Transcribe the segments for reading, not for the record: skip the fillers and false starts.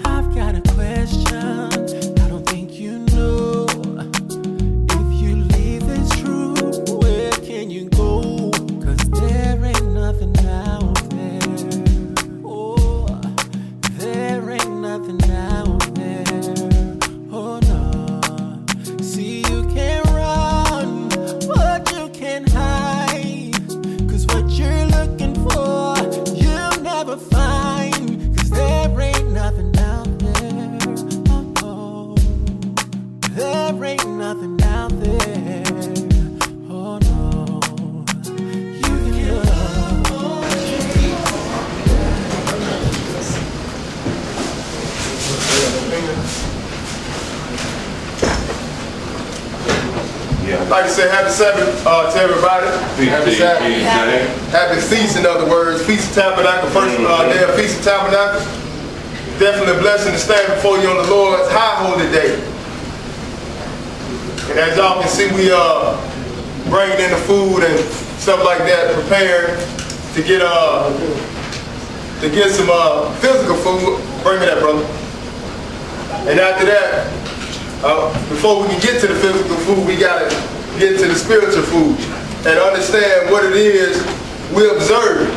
I've got a question. I don't think you know. If you leave this truth, where can you go? 'Cause there ain't nothing out there. Oh, there ain't nothing out there. Oh no. See, you can't run, but you can't hide. 'Cause what you're looking for, you'll never find. 'Cause there ain't nothing out there. Oh, there ain't nothing out there. Oh no. You can love. I'd like to say happy Sabbath to everybody. Happy Sabbath. Happy feast, in other words. Feast of Tabernacles, first day of Feast of Tabernacles. Definitely a blessing to stand before you on the Lord's high holy day. And as y'all can see, we bringing in the food and stuff like that, prepared to get some physical food. Bring me that, brother. And after that, before we can get to the physical food, we gotta get to the spiritual food and understand what it is we observe.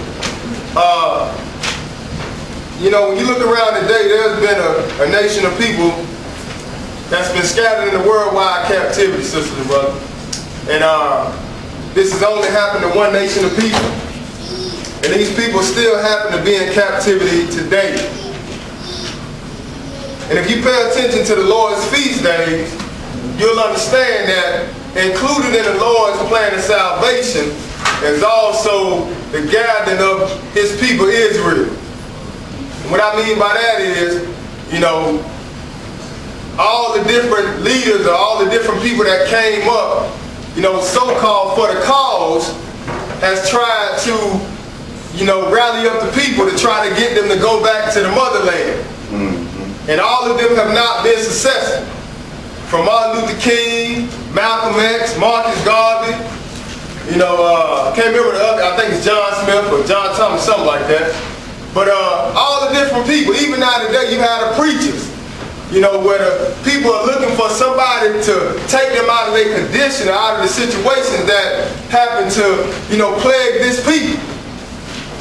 You know, when you look around today, there's been a nation of people that's been scattered in the worldwide captivity, sisters and brothers. And this has only happened to one nation of people. And these people still happen to be in captivity today. And if you pay attention to the Lord's feast days, you'll understand that included in the Lord's plan of salvation is also the gathering of his people Israel. And what I mean by that is, you know, all the different leaders or all the different people that came up, you know, so-called for the cause, has tried to, you know, rally up the people to try to get them to go back to the motherland. And all of them have not been successful. From Martin Luther King, Malcolm X, Marcus Garvey, you know, I can't remember the other, I think it's John Smith or John Thomas, something like that. But all the different people, even now today, you have the preachers, you know, where the people are looking for somebody to take them out of their condition, out of the situations that happen to, you know, plague this people.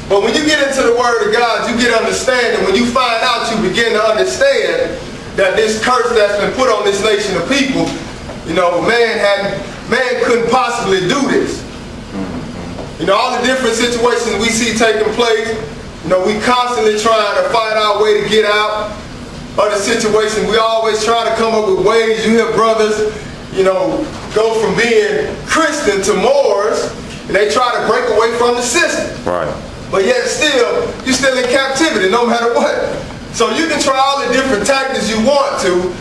But when you get into the Word of God, you get understanding. When you find out, you begin to understand that this curse that's been put on this nation of people, you know, man couldn't possibly do this. You know, all the different situations we see taking place, you know, we constantly trying to find our way to get out of the situation. We always try to come up with ways. You hear brothers, you know, go from being Christian to Moors, and they try to break away from the system. Right. But yet still, you're still in captivity no matter what. So you can try all the different tactics you want to.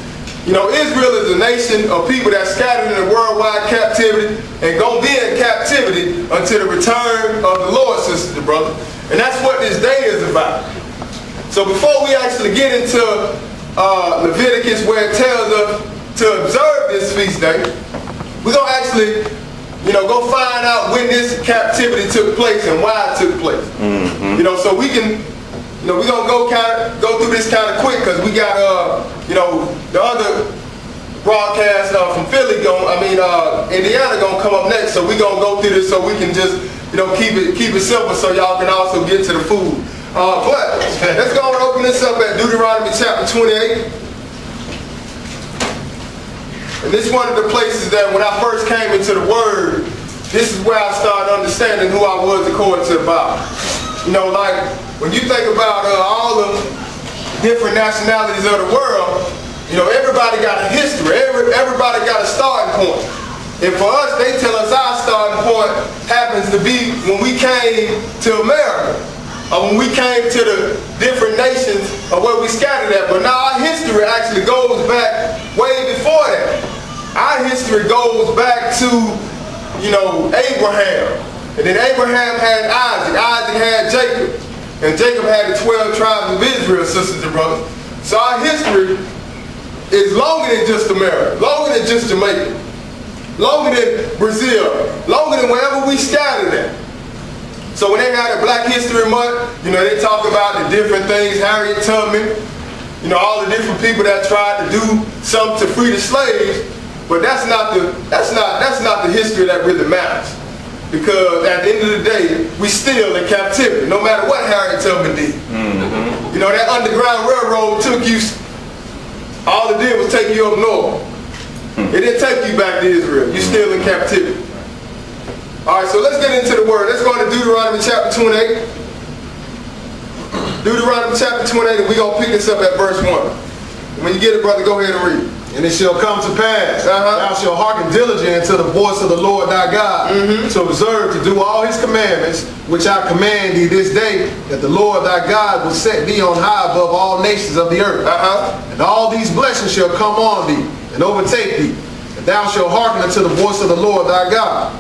You know, Israel is a nation of people that's scattered in a worldwide captivity and gonna be in captivity until the return of the Lord, sisters and brothers. And that's what this day is about. So before we actually get into Leviticus, where it tells us to observe this feast day, we're gonna actually, you know, go find out when this captivity took place and why it took place. You know, so we can, you know, we're gonna go through this kind of quick because we got, you know, the other broadcast from Philly, Indiana gonna come up next. So we're gonna go through this so we can just, you know, keep it simple so y'all can also get to the food. But let's go and open this up at Deuteronomy chapter 28. And this is one of the places that when I first came into the Word, this is where I started understanding who I was according to the Bible. You know, like when you think about all the different nationalities of the world, you know, everybody got a history. Everybody got a starting point. And for us, they tell us our starting point happens to be when we came to America, or when we came to the different nations of where we scattered at. But now our history actually goes back way before that. Our history goes back to, you know, Abraham. And then Abraham had Isaac. Isaac had Jacob. And Jacob had the 12 tribes of Israel, sisters and brothers. So our history is longer than just America, longer than just Jamaica, longer than Brazil, longer than wherever we scattered at. So when they had a Black History Month, you know, they talk about the different things, Harriet Tubman, You know, all the different people that tried to do something to free the slaves, but that's not the history that really matters. Because at the end of the day, we still in captivity, no matter what Harriet Tubman did. Mm-hmm. You know, that Underground Railroad took you, all it did was take you up north. It didn't take you back to Israel. You're still in captivity. All right, so let's get into the word. Let's go to Deuteronomy chapter 28. Deuteronomy chapter 28, and we're going to pick this up at verse 1. When you get it, brother, go ahead and read. And it shall come to pass, thou shalt hearken diligently to the voice of the Lord thy God, to observe to do all his commandments, which I command thee this day, that the Lord thy God will set thee on high above all nations of the earth. And all these blessings shall come on thee, and overtake thee, and thou shalt hearken unto the voice of the Lord thy God.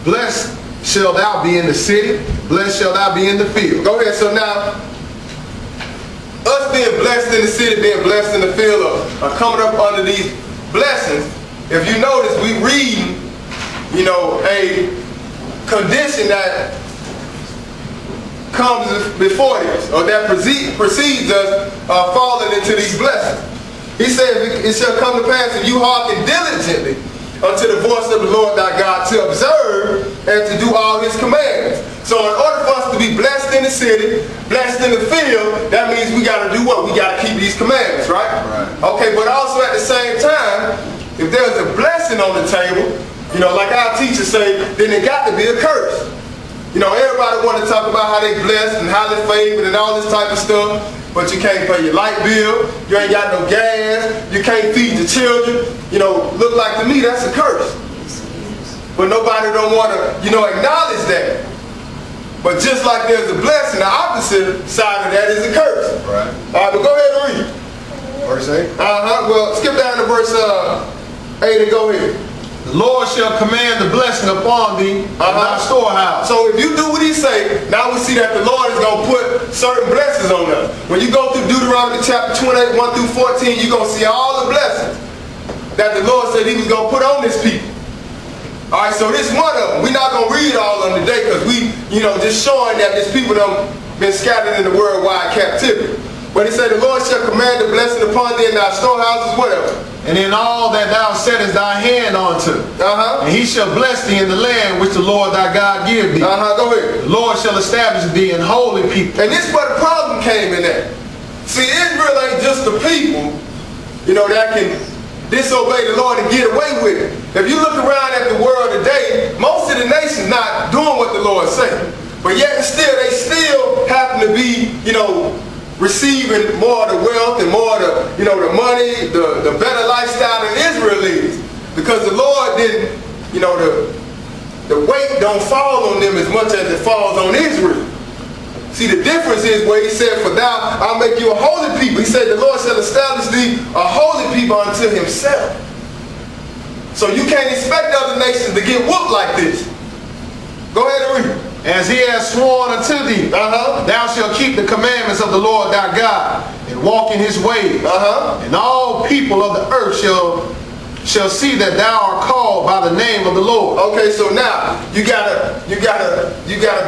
Blessed shall thou be in the city, blessed shall thou be in the field. Go ahead, so now, us being blessed in the city, being blessed in the field, are coming up under these blessings. If you notice, we read, you know, a condition that comes before this, or that precedes us falling into these blessings. He said, it shall come to pass if you hearken diligently unto the voice of the Lord thy God, to observe and to do all his commandments. So in order for us to be blessed in the city, blessed in the field, that means we got to do what? We got to keep these commandments, right? Okay, but also at the same time, if there's a blessing on the table, you know, like our teachers say, then it got to be a curse. You know, everybody want to talk about how they blessed and how they favored and all this type of stuff, but you can't pay your light bill, you ain't got no gas, you can't feed the children. You know, look like to me that's a curse. But nobody don't want to, you know, acknowledge that. But just like there's a blessing, the opposite side of that is a curse. Right. All right, but go ahead and read. Verse 8. Well, skip down to verse 8 and go ahead. The Lord shall command the blessing upon thee in thy storehouse. So if you do what he say, now we see that the Lord is going to put certain blessings on us. When you go through Deuteronomy chapter 28, 1 through 14, you're going to see all the blessings that the Lord said he was going to put on his people. All right, so this one of them. We're not going to read all of them today because we, you know, just showing that this people have been scattered in the worldwide captivity. But he said, the Lord shall command the blessing upon thee in thy storehouses, whatever. And in all that thou settest thy hand unto. And he shall bless thee in the land which the Lord thy God give thee. Go ahead. The Lord shall establish thee in holy people. And this is where the problem came in at. See, Israel ain't just the people, you know, that can disobey the Lord and get away with it. If you look around at the world today, most of the nations not doing what the Lord said. But yet and still, they still happen to be, you know, receiving more of the wealth and more of the, you know, the money, the better lifestyle than Israel is. Because the Lord didn't, you know, the weight don't fall on them as much as it falls on Israel. See, the difference is where he said, for thou, I'll make you a holy people. He said, the Lord shall establish thee a holy people unto himself. So you can't expect other nations to get whooped like this. Go ahead and read. As he has sworn unto thee, thou shalt keep the commandments of the Lord thy God, and walk in his ways. And all people of the earth shall see that thou art called by the name of the Lord. Okay, so now you got a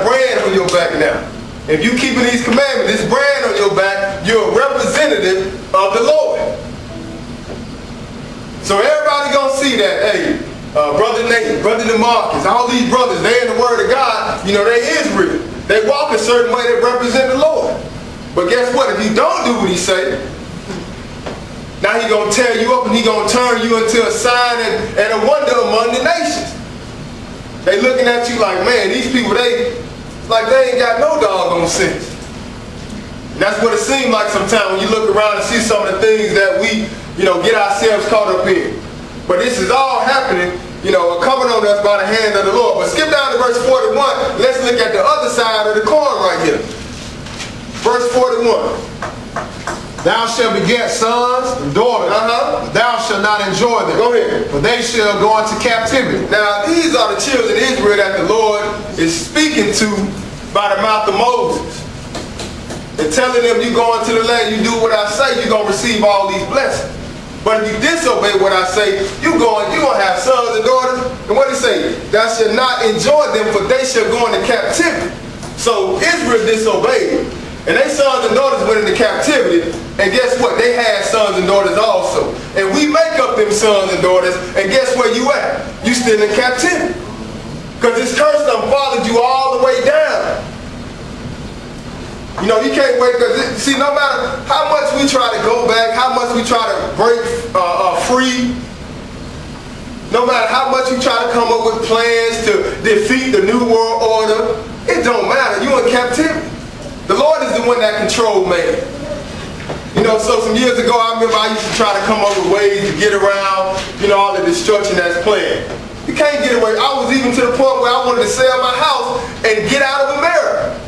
brand on your back now. If you keeping these commandments, this brand on your back, you're a representative of the Lord. So everybody gonna see that, hey, Brother Nate, Brother DeMarcus, all these brothers, they in the Word of God, you know, they Israel. They walk a certain way, they represent the Lord. But guess what? If you don't do what he say, now he gonna tear you up and he gonna turn you into a sign and a wonder among the nations. They looking at you like, man, these people, like they ain't got no doggone sense. And that's what it seems like sometimes when you look around and see some of the things that we, you know, get ourselves caught up in. But this is all happening, you know, coming on us by the hand of the Lord. But skip down to verse 41. Let's look at the other side of the coin right here. Verse 41. Thou shalt beget sons and daughters, but thou shalt not enjoy them. Go ahead. For they shall go into captivity. Now, these are the children of Israel that the Lord is speaking to by the mouth of Moses. And telling them, you go into the land, you do what I say, you're going to receive all these blessings. But if you disobey what I say, you're going to have sons and daughters. And what did he say? Thou shalt not enjoy them, for they shall go into captivity. So Israel disobeyed. And their sons and daughters went into captivity. And guess what? They had sons and daughters also. And we make up them sons and daughters. And guess where you at? You still in captivity. Because this curse done followed you all the way down. You know, you can't wait, because see, no matter how much we try to go back, how much we try to break free, no matter how much you try to come up with plans to defeat the New World Order, it don't matter. You're in captivity. The Lord is the one that controls man. You know, so some years ago, I remember I used to try to come up with ways to get around, you know, all the destruction that's planned. You can't get away. I was even to the point where I wanted to sell my house and get out of America.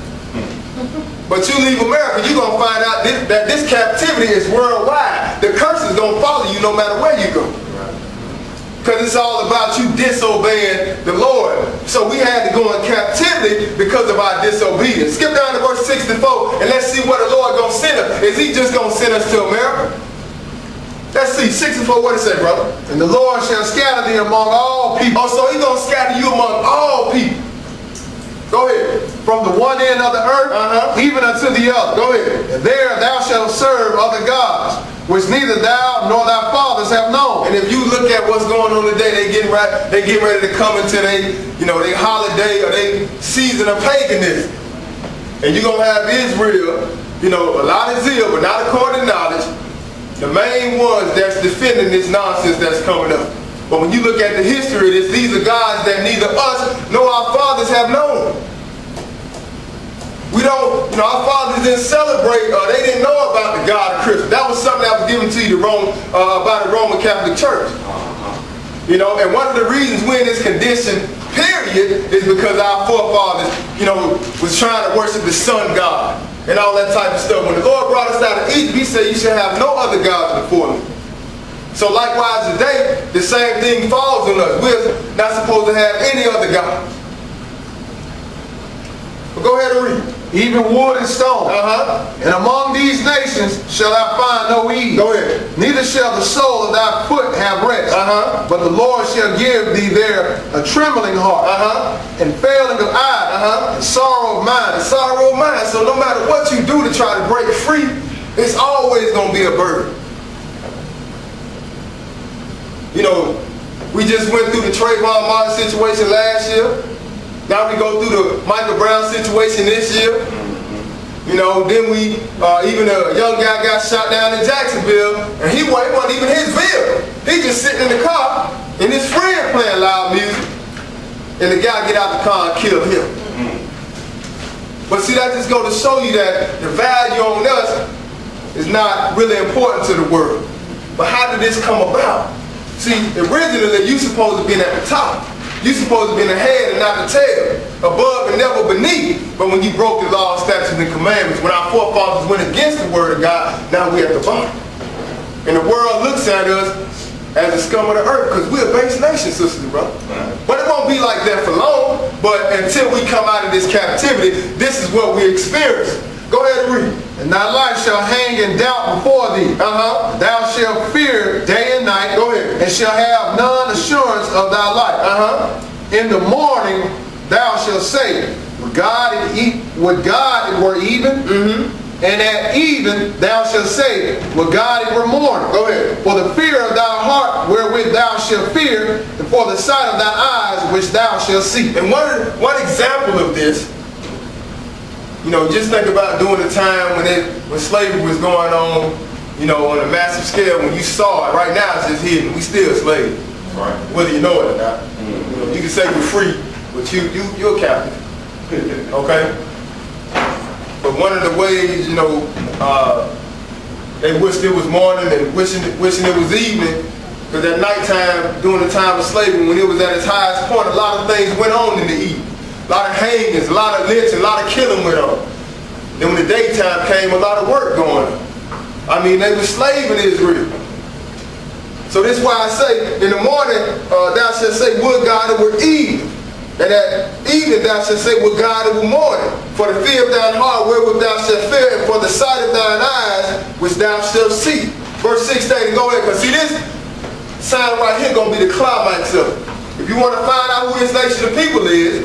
But you leave America, you're going to find out that this captivity is worldwide. The curse is going to follow you no matter where you go. Because it's all about you disobeying the Lord. So we had to go in captivity because of our disobedience. Skip down to verse 64 and let's see where the Lord going to send us. Is he just going to send us to America? Let's see, 64, what does it say, brother? And the Lord shall scatter thee among all people. Oh, so he's going to scatter you among all people. Go ahead. From the one end of the earth, even unto the other. Go ahead. And there thou shalt serve other gods, which neither thou nor thy fathers have known. And if you look at what's going on today, they getting ready to come into their holiday or their season of paganism. And you're going to have Israel, you know, a lot of zeal, but not according to knowledge. The main ones that's defending this nonsense that's coming up. But when you look at the history of this, these are gods that neither us nor our fathers have known. We don't, you know, our fathers didn't celebrate, they didn't know about the God of Christmas. That was something that was given to you by the Roman Catholic Church. You know, and one of the reasons we're in this condition, period, is because our forefathers, you know, was trying to worship the sun god and all that type of stuff. When the Lord brought us out of Egypt, he said, you should have no other gods before me. So likewise today, the same thing falls on us. We're not supposed to have any other God. But go ahead and read. Even wood and stone. And among these nations shall thou find no ease. Go ahead. Neither shall the sole of thy foot have rest. But the Lord shall give thee there a trembling heart, and failing of eye, and sorrow of mind. And sorrow of mind. So no matter what you do to try to break free, it's always going to be a burden. You know, we just went through the Trayvon Martin situation last year. Now we go through the Michael Brown situation this year. You know, then we, even a young guy got shot down in Jacksonville, and it wasn't even his vehicle. He just sitting in the car, and his friend playing loud music, and the guy get out the car and kill him. But see, that just go to show you that the value on us is not really important to the world. But how did this come about? See, originally, you supposed to be at the top. You supposed to be in the head and not the tail, above and never beneath. But when you broke the law, statutes, and commandments, when our forefathers went against the word of God, now we're at the bottom. And the world looks at us as the scum of the earth, because we're a base nation, sisters and brothers. But it won't be like that for long. But until we come out of this captivity, this is what we experience. Go ahead and read. And thy life shall hang in doubt before thee. Thou shalt fear day and night. Go ahead. And shall have none assurance of thy life. In the morning thou shalt say, would God it were even? And at even thou shalt say, would God it were morning. Go ahead. For the fear of thy heart wherewith thou shalt fear, and for the sight of thine eyes which thou shalt see. And one example of this, you know, just think about during the time when slavery was going on, you know, on a massive scale. When you saw it, right now it's just hidden. We still slaves, right? Whether you know it or not. You know, you can say you're free, but you're a captive. Okay. But one of the ways, you know, they wished it was morning and wishing it was evening, because at nighttime, during the time of slavery, when it was at its highest point, a lot of things went on in the evening. A lot of hangings, a lot of lynching, a lot of killing went on. Then when the daytime came, a lot of work going on. I mean, they were slaving Israel. So this is why I say, in the morning, thou shalt say, would God it were even. And at evening thou shalt say, would God it were morning. For the fear of thine heart wherewith thou shalt fear, and for the sight of thine eyes which thou shalt see. Verse 16, go ahead, because see this sign right here going to be the climax of it. If you want to find out who this nation of people is,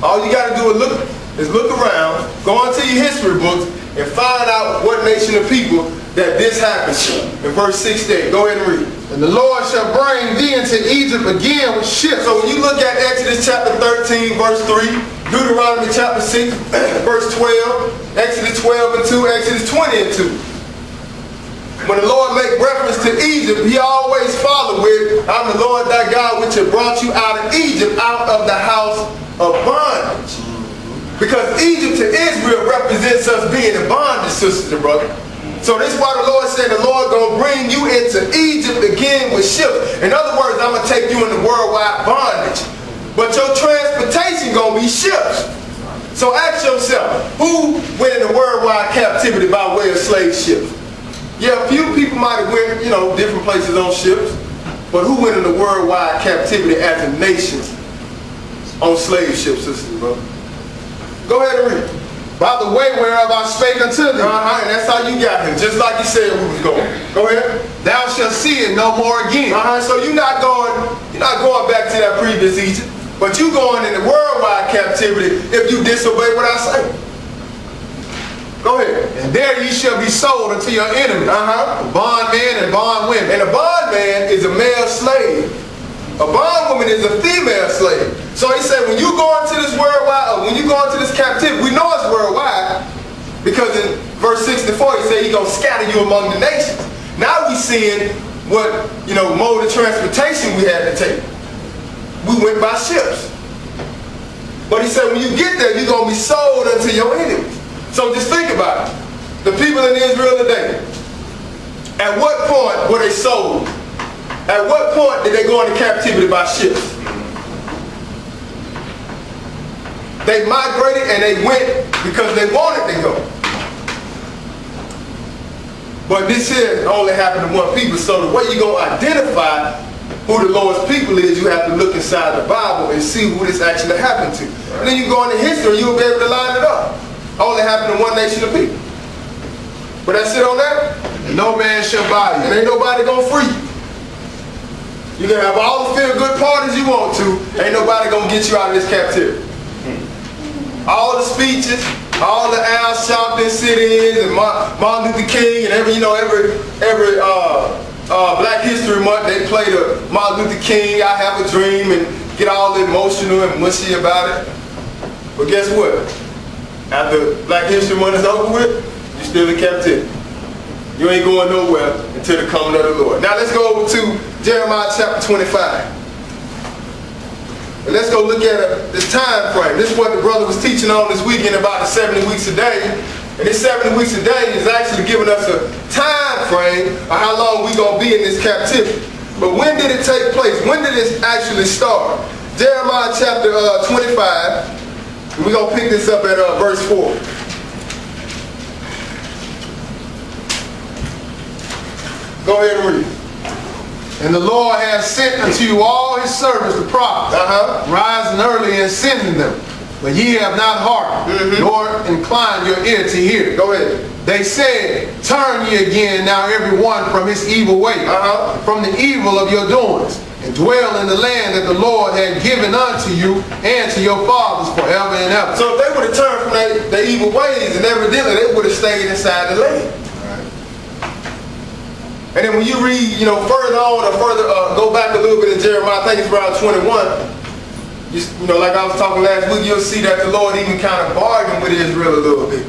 all you got to do is look is look around, go into your history books, and find out what nation of people that this happened to. In verse 16, go ahead and read. And the Lord shall bring thee into Egypt again with ships. So when you look at Exodus chapter 13, verse 3, Deuteronomy chapter 6, verse 12, Exodus 12 and 2, Exodus 20 and 2. When the Lord make reference to Egypt, he always followed with, I'm the Lord thy God which have brought you out of Egypt, out of the house of bondage. Because Egypt to Israel represents us being in bondage, sisters and brothers. So this is why the Lord said the Lord gonna bring you into Egypt again with ships. In other words, I'm gonna take you into worldwide bondage. But your transportation gonna be ships. So ask yourself, who went into worldwide captivity by way of slave ships? Yeah, a few people might have went, different places on ships, but who went into worldwide captivity as a nation on slave ships, sisters and brothers? Go ahead and read. By the way whereof I spake unto thee. And that's how you got here, just like you said we was going. Go ahead. Thou shalt see it no more again. So you're not going back to that previous Egypt, but you going into worldwide captivity if you disobey what I say. Go ahead. And there ye shall be sold unto your enemies. Bondmen and bondwomen. And a bondman is a male slave. A bondwoman is a female slave. So he said, when you go into this worldwide, or when you go into this captivity, we know it's worldwide, because in verse 64 he said he's going to scatter you among the nations. Now we seeing what, mode of transportation we had to take. We went by ships. But he said when you get there, you're going to be sold unto your enemies. So just think about it. The people in Israel today, at what point were they sold? At what point did they go into captivity by ships? They migrated and they went because they wanted to go. But this here only happened to one people. So the way you're going to identify who the Lord's people is, you have to look inside the Bible and see who this actually happened to. And then you go into history and you'll be able to line it up. Only happened to one nation of people. But that's it on that. And no man shall buy you. And ain't nobody gonna free you. You can have all the feel-good parties you want to. Ain't nobody gonna get you out of this captivity. All the speeches, all the Al Sharpton sit-ins, and Martin Luther King, and every Black History Month they play the Martin Luther King, I Have a Dream, and get all emotional and mushy about it. But guess what? After Black History Month is over with, you're still in captivity. You ain't going nowhere until the coming of the Lord. Now let's go over to Jeremiah chapter 25. And let's go look at this time frame. This is what the brother was teaching on this weekend about the 70 weeks a day. And this 70 weeks a day is actually giving us a time frame of how long we're going to be in this captivity. But when did it take place? When did this actually start? Jeremiah chapter 25. We're going to pick this up at verse 4. Go ahead and read. And the Lord hath sent unto you all his servants the prophets, rising early and sending them. But ye have not hearkened, nor inclined your ear to hear. Go ahead. They said, turn ye again now every one from his evil way, from the evil of your doings, and dwell in the land that the Lord had given unto you and to your fathers forever and ever. So if they would have turned from their evil ways, and evidently they would have stayed inside the land. And then when you read, further on or go back a little bit in Jeremiah, I think it's around 21, like I was talking last week, you'll see that the Lord even kind of bargained with Israel a little bit.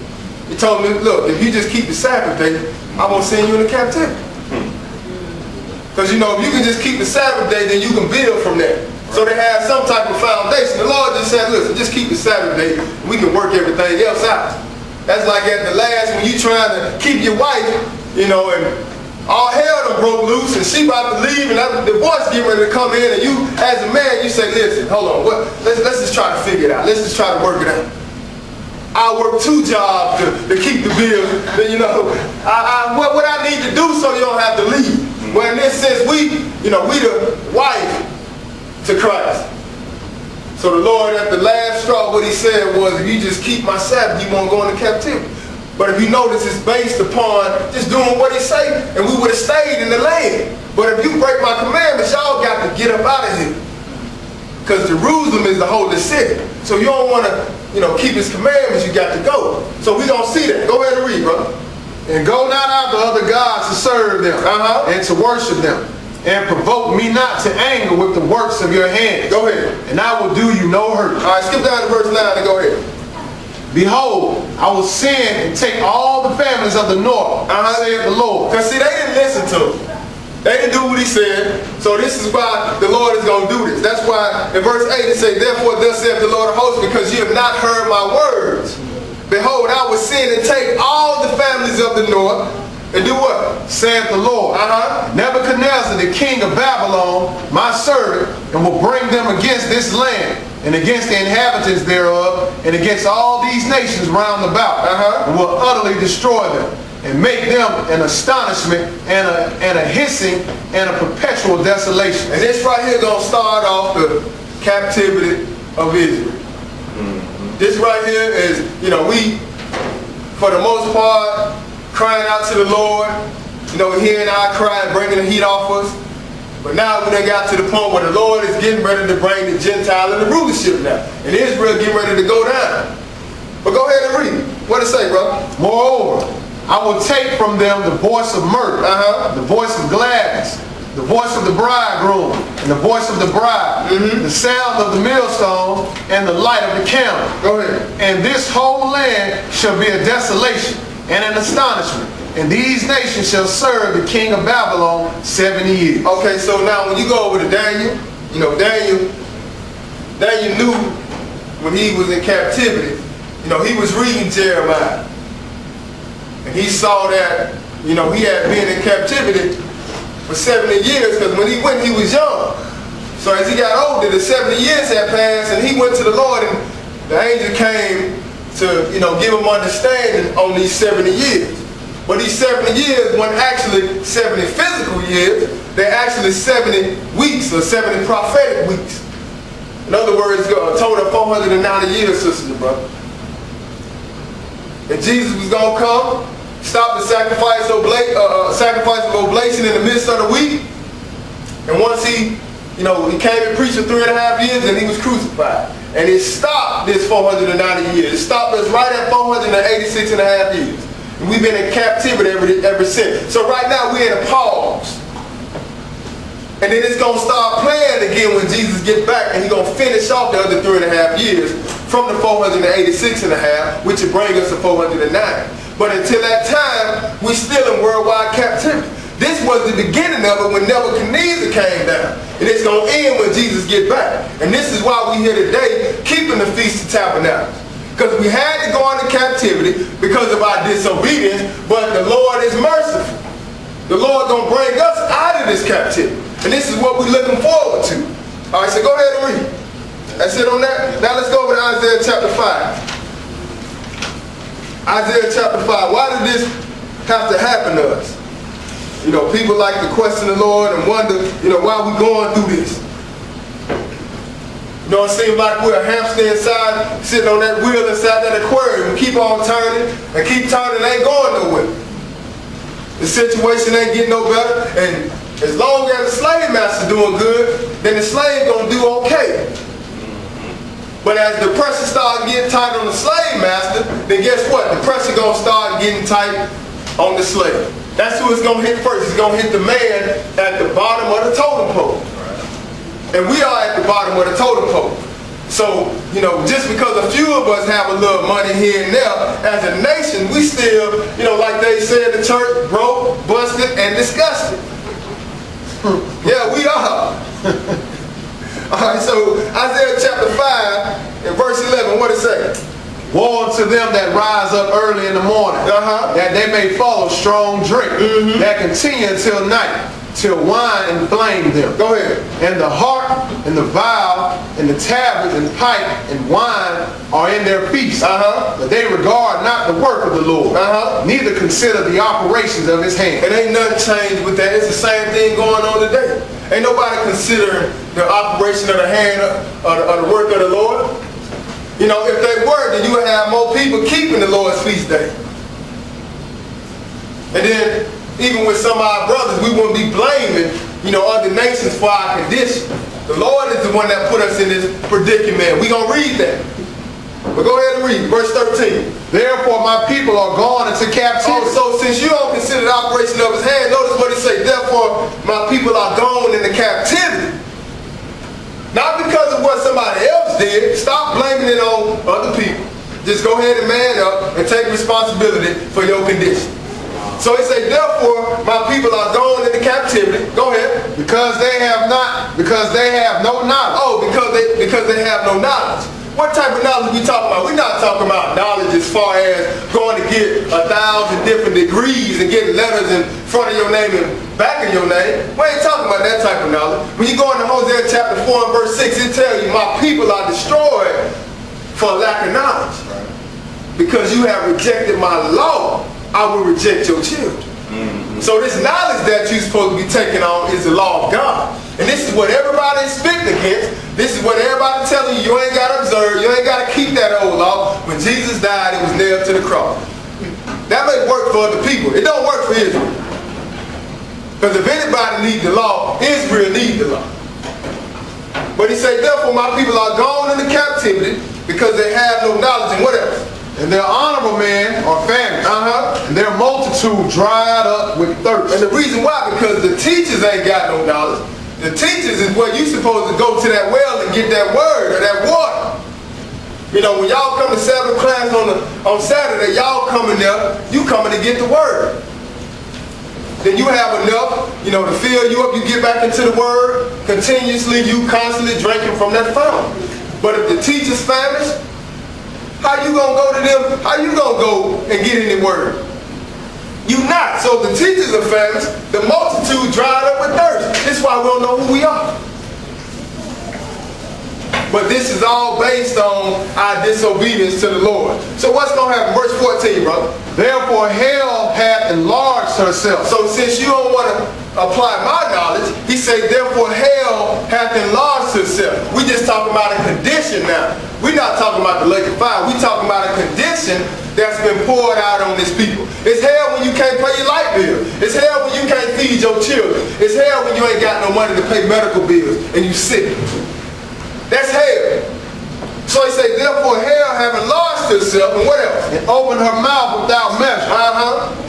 He told me, look, if you just keep the Sabbath day, I'm going to send you into captivity. Because, if you can just keep the Sabbath day, then you can build from there. So they had some type of foundation. The Lord just said, listen, just keep the Sabbath day, we can work everything else out. That's like at the last, when you trying to keep your wife, and all hell done broke loose and she about to leave and the voice getting ready to come in and you, as a man, you say, listen, hold on, let's just try to figure it out. Let's just try to work it out. I work 2 jobs to keep the bills. What I need to do so you don't have to leave. Well, in this sense, we the wife to Christ. So the Lord, at the last straw, what he said was, if you just keep my Sabbath, you won't go into captivity. But if you notice, it's based upon just doing what he say, and we would have stayed in the land. But if you break my commandments, y'all got to get up out of here. because Jerusalem is the holy city. So you don't want to, keep his commandments, you got to go. So we don't see that. Go ahead and read, brother. And go not after other gods to serve them and to worship them. And provoke me not to anger with the works of your hands. Go ahead. And I will do you no hurt. All right, skip down to verse 9 and go ahead. Behold, I will send and take all the families of the north, saith the Lord. Because see, they didn't listen to him. They didn't do what he said. So this is why the Lord is going to do this. That's why in verse 8 it says, therefore thus saith the Lord of hosts, because you have not heard my words. Behold, I will send and take all the families of the north, and do what? Saith the Lord. Nebuchadnezzar, the king of Babylon, my servant, and will bring them against this land, and against the inhabitants thereof, and against all these nations round about, and will utterly destroy them, and make them an astonishment, and a hissing, and a perpetual desolation. And this right here going to start off the captivity of Israel. This right here is, we, for the most part, crying out to the Lord, hearing our cry and bringing the heat off us. But now we done got to the point where the Lord is getting ready to bring the Gentile and the rulership now. And Israel getting ready to go down. But go ahead and read it. What it say, brother? Moreover, I will take from them the voice of mirth, the voice of gladness, the voice of the bridegroom, and the voice of the bride, the sound of the millstone, and the light of the candle. Go ahead. And this whole land shall be a desolation and an astonishment. And these nations shall serve the king of Babylon 70 years. Okay, so now when you go over to Daniel, Daniel knew when he was in captivity, he was reading Jeremiah. And he saw that, he had been in captivity for 70 years, because when he went, he was young. So as he got older, the 70 years had passed, and he went to the Lord, and the angel came to, give him understanding on these 70 years. But these 70 years weren't actually 70 physical years. They're actually 70 weeks or 70 prophetic weeks. In other words, a total of 490 years, sisters and brothers. And Jesus was going to come, stop the sacrifice of oblation in the midst of the week. And once he came and preached for 3.5 years, and he was crucified. And it stopped this 490 years. It stopped us right at 486.5 years. And we've been in captivity ever since. So right now we're in a pause. And then it's going to start playing again when Jesus gets back, and he's going to finish off the other 3.5 years from the 486.5, which will bring us to 409. But until that time, we're still in worldwide captivity. This was the beginning of it when Nebuchadnezzar came down. And it's going to end when Jesus gets back. And this is why we're here today, keeping the Feast of Tabernacles. Because we had to go into captivity because of our disobedience, but the Lord is merciful. The Lord going to bring us out of this captivity. And this is what we're looking forward to. All right, so go ahead and read. That's it on that. Now let's go over to Isaiah chapter 5. Isaiah chapter 5. Why did this have to happen to us? People like to question the Lord and wonder, why we going through this. It seems like we're a hamster inside, sitting on that wheel inside that aquarium. We keep on turning and keep turning, ain't going nowhere. The situation ain't getting no better, and as long as the slave master doing good, then the slave gonna do okay. But as the pressure starts getting tight on the slave master, then guess what? The pressure gonna start getting tight on the slave. That's who it's gonna hit first. It's gonna hit the man at the bottom of the totem pole. And we are at the bottom of the totem pole. So, just because a few of us have a little money here and there, as a nation, we still, like they say in the church, broke, busted, and disgusted. Yeah, we are. All right, so Isaiah chapter 5 and verse 11, what it say? Woe unto them that rise up early in the morning, that they may follow strong drink, that continue until night, till wine inflame them. Go ahead. And the harp, and the viol, and the tabrets, and pipe, and wine are in their feast. But they regard not the work of the Lord, neither consider the operations of his hand. It ain't nothing changed with that. It's the same thing going on today. Ain't nobody considering the operation of the hand or the work of the Lord. If they were, then you would have more people keeping the Lord's feast day. And then, even with some of our brothers, we wouldn't be blaming, other nations for our condition. The Lord is the one that put us in this predicament. We're going to read that. But go ahead and read verse 13. Therefore my people are gone into captivity. Oh, so since you don't consider the operation of his hand, notice what he says. Therefore my people are gone into captivity. Not because of what somebody else did. Stop blaming it on other people. Just go ahead and man up and take responsibility for your condition. So he said, therefore my people are gone into captivity. Go ahead. Because they have no knowledge. Oh, because they have no knowledge. What type of knowledge we talking about? We're not talking about knowledge as far as going to get 1,000 different degrees and getting letters in front of your name and back of your name. We ain't talking about that type of knowledge. When you go into Hosea chapter 4 and verse 6, it tells you, my people are destroyed for lack of knowledge. Because you have rejected my law, I will reject your children. So this knowledge that you're supposed to be taking on is the law of God. And this is what everybody is speaking against. This is what everybody telling you, you ain't got to observe, you ain't got to keep that old law. When Jesus died, it was nailed to the cross. That may work for other people. It don't work for Israel. Because if anybody needs the law, Israel needs the law. But he said, therefore my people are gone into captivity because they have no knowledge. And what else? And their honorable men are famished. And their multitude dried up with thirst. And the reason why, because the teachers ain't got no knowledge. The teachers is where you supposed to go to that well and get that word or that water. You know, when y'all come to Sabbath class on Saturday, y'all coming there, you coming to get the word. Then you have enough, you know, to fill you up. You get back into the word continuously. You constantly drinking from that fountain. But if the teacher's famished, how you gonna go to them? How you gonna go and get any word? You not. So the teachers are famished. The multitude dried up with thirst. This is why we don't know who we are. But this is all based on our disobedience to the Lord. So what's going to happen? Verse 14, brother. Therefore hell hath enlarged herself. So since you don't want to apply my knowledge, he said, therefore hell hath enlarged herself. We just talking about a condition now. We're not talking about the lake of fire. We're talking about a condition that's been poured out on this people. It's hell when you can't pay your light bill. It's hell when you can't feed your children. It's hell when you ain't got no money to pay medical bills and you sick. That's hell. So he said, therefore hell have enlarged herself, and what else? And opened her mouth without measure.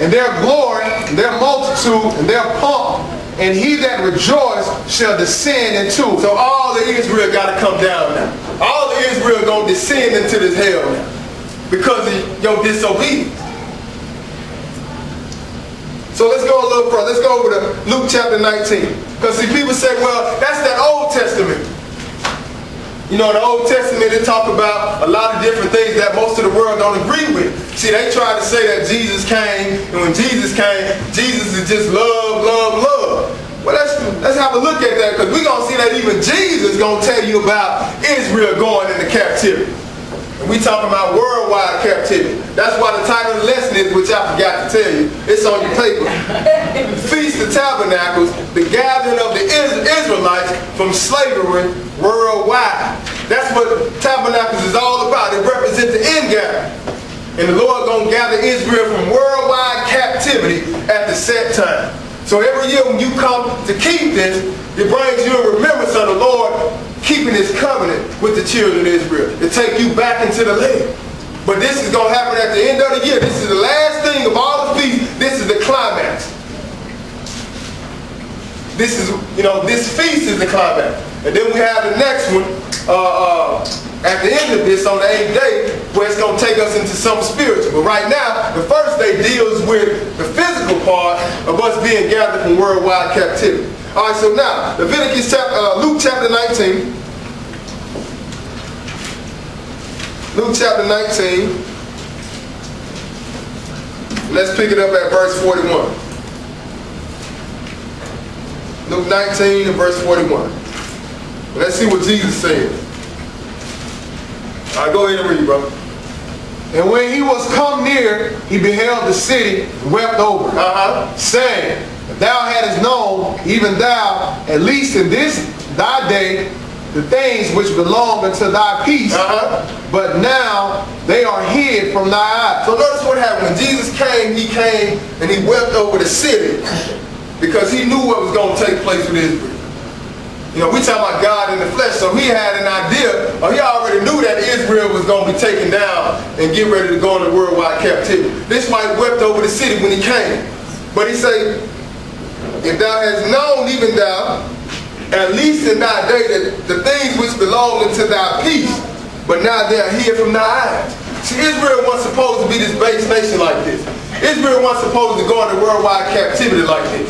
And their glory, and their multitude, and their pomp, and he that rejoiced shall descend into. So all of Israel got to come down now. All of Israel going to descend into this hell now because of your disobedience. So let's go a little further. Let's go over to Luke chapter 19. Because see, people say, well, that's that Old Testament. You know, in the Old Testament, they talk about a lot of different things that most of the world don't agree with. See, they try to say that Jesus came, and when Jesus came, Jesus is just love, love, love. Well, let's have a look at that, because we're going to see that even Jesus is going to tell you about Israel going into captivity. And we talking about worldwide captivity. That's why the title of the lesson is, which I forgot to tell you, it's on your paper. Feast of Tabernacles, the gathering of the Israelites from slavery worldwide. That's what Tabernacles is all about. It represents the end gathering. And the Lord going to gather Israel from worldwide captivity at the set time. So every year when you come to keep this, it brings you a remembrance of the Lord keeping his covenant with the children of Israel to take you back into the land. But this is going to happen at the end of the year. This is the last thing of all the feasts. This is the climax. This is, you know, this feast is the climax. And then we have the next one at the end of this on the 8th day where it's going to take us into something spiritual. But right now, the first day deals with the physical part of us being gathered from worldwide captivity. All right, so now, Luke chapter 19. Luke chapter 19. Let's pick it up at verse 41. Luke 19 and verse 41. Let's see what Jesus said. All right, go ahead and read, brother. And when he was come near, he beheld the city and wept over it, saying, if thou hadst known, even thou, at least in this thy day, the things which belong unto thy peace, but now they are hid from thy eyes. So notice what happened. When Jesus came and he wept over the city because he knew what was going to take place with Israel. You know, we talk about God in the flesh, so he had an idea, or he already knew that Israel was going to be taken down and get ready to go into worldwide captivity. This might wept over the city when he came. But he said, if thou hast known, even thou, at least in thy day, that the things which belong unto thy peace, but now they are hid from thy eyes. See, Israel wasn't supposed to be this base nation like this. Israel wasn't supposed to go into worldwide captivity like this.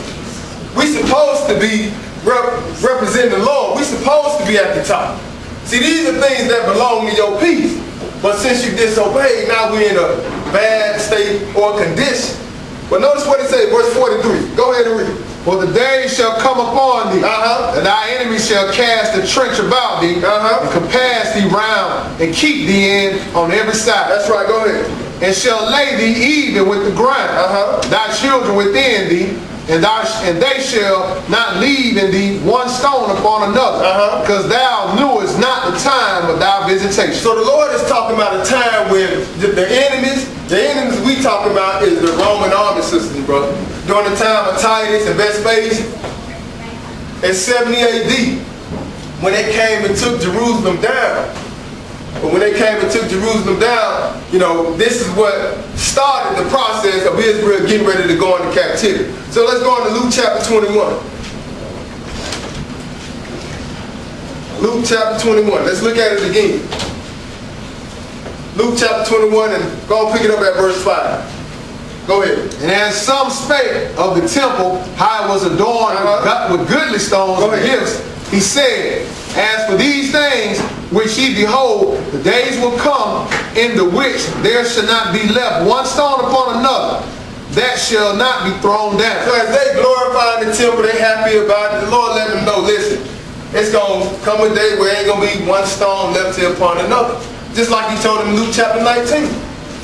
We're supposed to be representing the Lord. We're supposed to be at the top. See, these are things that belong to your peace. But since you disobeyed, now we're in a bad state or condition. But notice what it says, verse 43. Go ahead and read it. For the days shall come upon thee, and thy enemies shall cast a trench about thee, and compass thee round, and keep thee in on every side. That's right, go ahead. And shall lay thee even with the ground, thy children within thee, and they shall not leave in thee one stone upon another, because thou knewest not the time of thy visitation. So the Lord is talking about a time when the enemies we talking about is the Roman army system, brother. During the time of Titus and Vespasian in 70 AD, when they came and took Jerusalem down. But when they came and took Jerusalem down, you know, this is what started the process of Israel getting ready to go into captivity. So let's go on to Luke chapter 21. Luke chapter 21. Let's look at it again. Luke chapter 21, and go and pick it up at verse 5. Go ahead. And as some spake of the temple, how it was adorned with goodly stones and gifts, he said, as for these things which ye behold, the days will come in the which there shall not be left one stone upon another, that shall not be thrown down. So as they glorify the temple, they happy about it. The Lord let them know, listen, it's going to come a day where ain't going to be one stone left here upon another. Just like he told them in Luke chapter 19.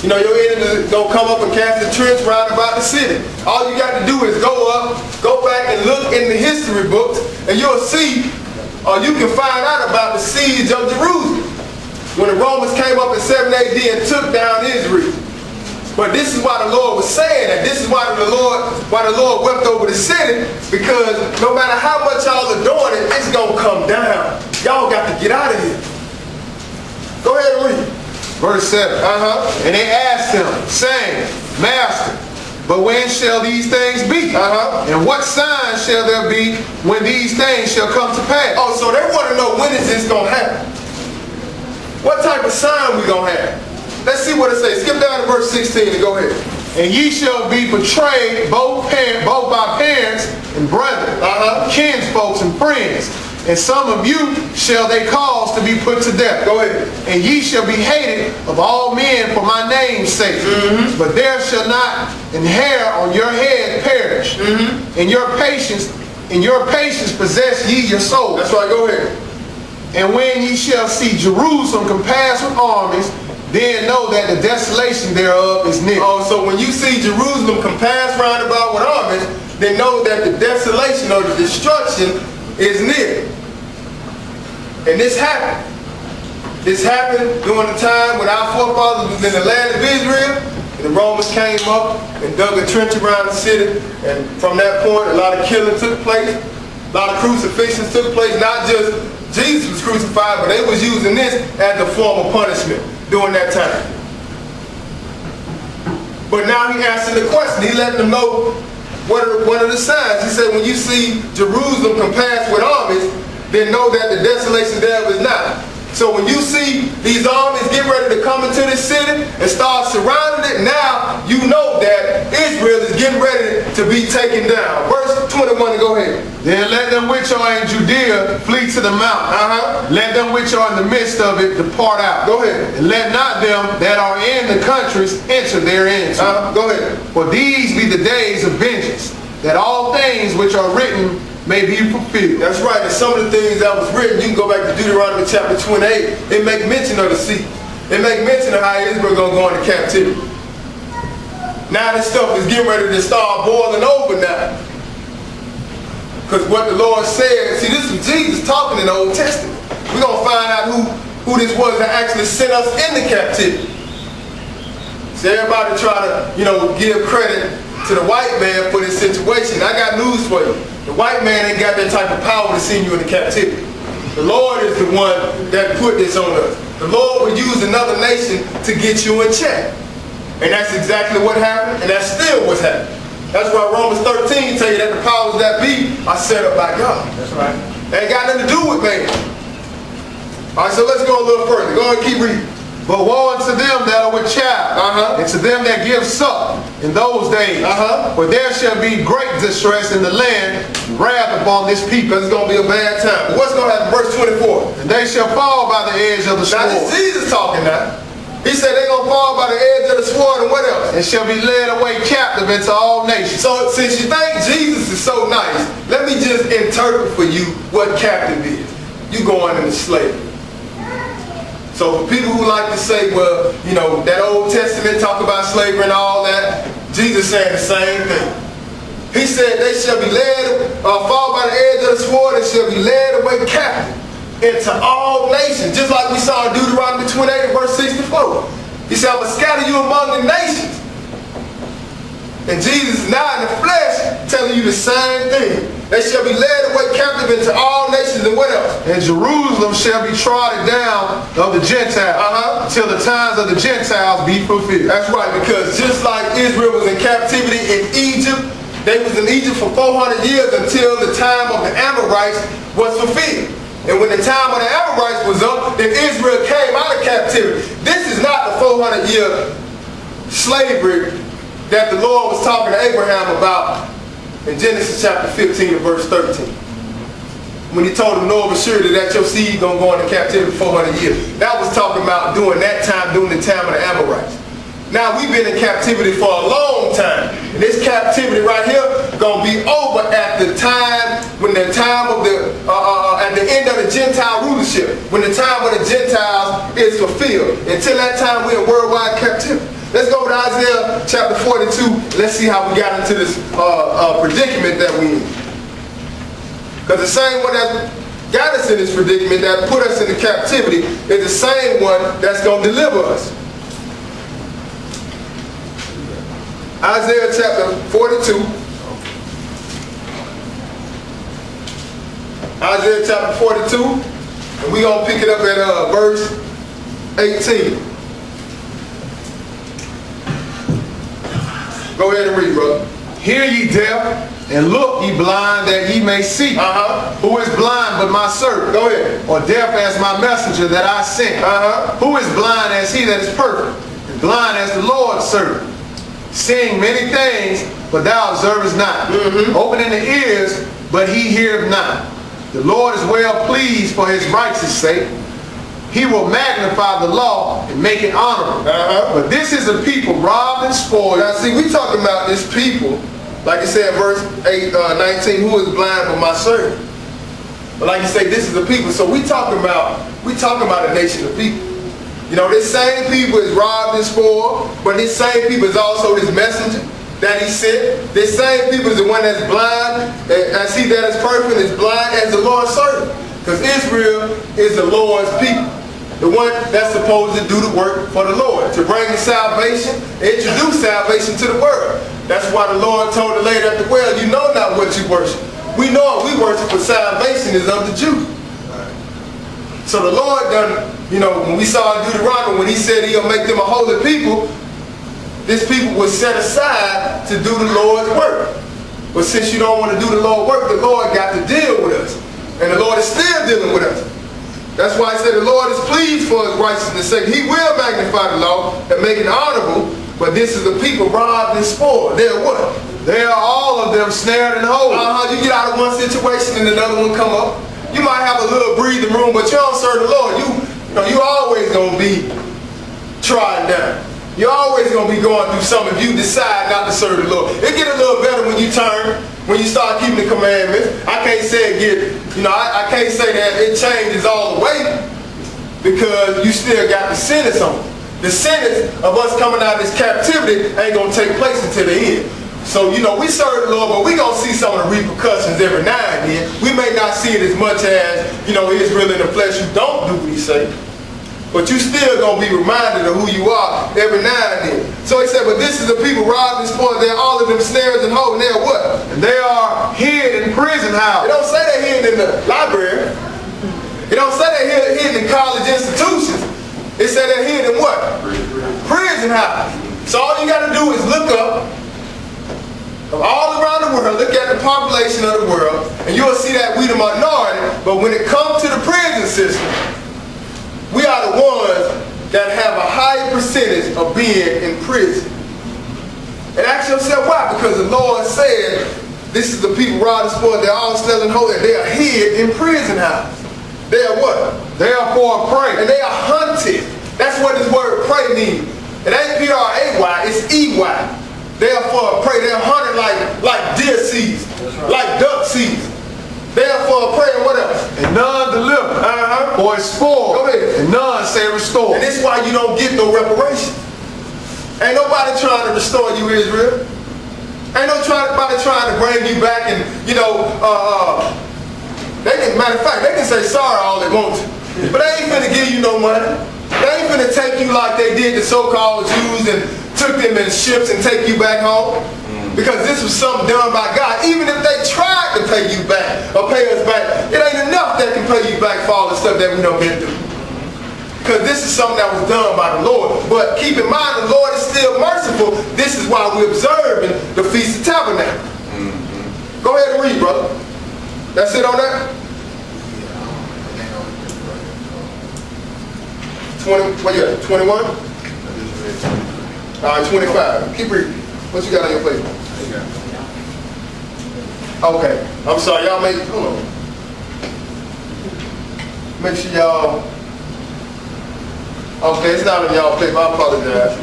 You know, your enemy is going to come up and cast a trench round about the city. All you got to do is go up, go back and look in the history books, and you'll see, or you can find out about the siege of Jerusalem. When the Romans came up in 7 AD and took down Israel. But this is why the Lord was saying that. This is why the Lord wept over the city, because no matter how much y'all are doing it, it's going to come down. Y'all got to get out of here. Go ahead and read. Verse 7. And they asked him, saying, Master, but when shall these things be? And what sign shall there be when these things shall come to pass? Oh, so they want to know, when is this going to happen? What type of sign we going to have? Let's see what it says. Skip down to verse 16 and go ahead. And ye shall be betrayed both by parents and brethren, kinsfolks and friends. And some of you shall they cause to be put to death. Go ahead. And ye shall be hated of all men for my name's sake. But there shall not an hair on your head perish. In your patience possess ye your soul. That's right, go ahead. And when ye shall see Jerusalem compassed with armies, then know that the desolation thereof is near. Oh, so when you see Jerusalem compassed round about with armies, then know that the desolation or the destruction is near. And this happened. This happened during the time when our forefathers was in the land of Israel, and the Romans came up and dug a trench around the city, and from that point a lot of killing took place, a lot of crucifixions took place. Not just Jesus was crucified, but they was using this as a form of punishment during that time. But now he answered the question. He let them know what are the signs. He said, when you see Jerusalem compassed with armies, then know that the desolation thereof is not. So when you see these armies get ready to come into this city and start surrounding it, now you know that Israel is getting ready to be taken down. Verse 21, go ahead. Then let them which are in Judea flee to the mountains. Let them which are in the midst of it depart out. Go ahead. And let not them that are in the countries enter therein. Go ahead. For these be the days of vengeance, that all things which are written may be fulfilled. That's right. And some of the things that was written, you can go back to Deuteronomy chapter 28. It make mention of the sea. It make mention of how Israel going to go into captivity. Now this stuff is getting ready to start boiling over now. Because what the Lord said, see, this was Jesus talking in the Old Testament. We're going to find out who this was that actually sent us into captivity. So everybody try to, give credit to the white man for this situation. I got news for you. The white man ain't got that type of power to send you into captivity. The Lord is the one that put this on us. The Lord will use another nation to get you in check. And that's exactly what happened, and that's still what's happening. That's why Romans 13 tell you that the powers that be are set up by God. That's right. They ain't got nothing to do with man. All right, so let's go a little further. Go ahead and keep reading. But woe unto them that are with child, and to them that give suck in those days. For there shall be great distress in the land, wrath upon this people. Because it's going to be a bad time. But what's going to happen? Verse 24. And they shall fall by the edge of the sword. Now this is Jesus talking now. He said they're going to fall by the edge of the sword, and what else? And shall be led away captive into all nations. So since you think Jesus is so nice, let me just interpret for you what captive is. You going into slavery. So for people who like to say, well, you know, that Old Testament talk about slavery and all that, Jesus saying the same thing. He said they shall be led, fall by the edge of the sword, and shall be led away captive into all nations. Just like we saw in Deuteronomy 28 verse 64. He said, I will scatter you among the nations. And Jesus is now in the flesh telling you the same thing. They shall be led away captive into all nations, and what else? And Jerusalem shall be trodden down of the Gentiles, till the times of the Gentiles be fulfilled. That's right, because just like Israel was in captivity in Egypt, they was in Egypt for 400 years until the time of the Amorites was fulfilled. And when the time of the Amorites was up, then Israel came out of captivity. This is not the 400-year slavery that the Lord was talking to Abraham about in Genesis chapter 15 and verse 13. When he told him, know of a surety that your seed gonna go into captivity for 400 years. That was talking about during that time, during the time of the Amorites. Now we've been in captivity for a long time. And this captivity right here gonna be over at the time, when the time of the, at the end of the Gentile rulership, when the time of the Gentiles is fulfilled. Until that time we're in worldwide captivity. Let's go to Isaiah chapter 42. Let's see how we got into this predicament that we in. Because the same one that got us in this predicament, that put us into captivity, is the same one that's going to deliver us. Isaiah chapter 42. Isaiah chapter 42. And we're going to pick it up at verse 18. Go ahead and read, brother. Hear ye deaf, and look ye blind, that ye may see. Who is blind but my servant? Go ahead. Or deaf as my messenger that I sent? Who is blind as he that is perfect, and blind as the Lord's servant? Seeing many things, but thou observest not. Opening the ears, but he heareth not. The Lord is well pleased for his righteous sake. He will magnify the law and make it honorable. But this is a people robbed and spoiled. Now see, we talking about this people, like it said in verse 19, who is blind but my servant. But like you say, this is a people. So we talking about a nation of people. You know, this same people is robbed and spoiled, but this same people is also his messenger that he sent. This same people is the one that's blind, as he that is perfect is blind as the Lord's servant. Because Israel is the Lord's people. The one that's supposed to do the work for the Lord, to bring the salvation, introduce salvation to the world. That's why the Lord told the lady at the well, you know not what you worship. We know what we worship, but salvation is of the Jews. So the Lord done, you know, when we saw in Deuteronomy, when he said he'll make them a holy people, this people was set aside to do the Lord's work. But since you don't want to do the Lord's work, the Lord got to deal with us. And the Lord is still dealing with us. That's why I said the Lord is pleased for his righteousness' sake. He will magnify the law and make it honorable, but this is the people robbed and spoiled. They're what? They are all of them snared and hold. You get out of one situation and another one come up. You might have a little breathing room, but you don't serve the Lord. You always going to be trodden down. You're always going to be going through something if you decide not to serve the Lord. It get a little better when you turn, when you start keeping the commandments. I can't say it I can't say that it changes all the way, because you still got the sentence on it. The sentence of us coming out of this captivity ain't going to take place until the end. So, we serve the Lord, but we're going to see some of the repercussions every now and then. We may not see it as much as, Israel in the flesh who don't do what he say. but you still gonna be reminded of who you are every now and then. So he said, but this is the people robbed and spoiled. They're all of them snares and holes. They're what? And they are hid in prison It houses. don't say they're hidden in the library. It don't say they're hidden in college institutions. It said they're hidden in what? Prison houses. So all you gotta do is look up all around the world, look at the population of the world, and you'll see that we the minority, but when it comes to the prison system, we are the ones that have a higher percentage of being in prison. And ask yourself why? Because the Lord said, this is the people robbed and spoiled, they're all selling holy, they are hid in prison houses. They are what? They are for a prey. And they are hunted. That's what this word prey means. It ain't P-R-A-Y, it's E-Y. They are for a prey. They're hunted like deer seeds, like duck seeds. They are for a prey and what else? And none deliver. For it's spoiled. Go ahead. And none say restore. And this is why you don't get no reparation. Ain't nobody trying to restore you, Israel. Ain't nobody trying to bring you back and, they can, matter of fact, they can say sorry all they want to. But they ain't finna give you no money. They ain't finna take you like they did the so-called Jews and took them in ships and take you back home. Because this was something done by God. Even if they tried to pay you back or pay us back, it ain't enough that can pay you back for all the stuff that we done been through. Because this is something that was done by the Lord. But keep in mind, the Lord is still merciful. This is why we're observing the Feast of Tabernacles. Go ahead and read, brother. That's it on that? 20, what you got? 21? All right, 25. Keep reading. What you got on your plate? Okay. I'm sorry, y'all hold on. Make sure y'all, okay, it's not on y'all plate, but I apologize.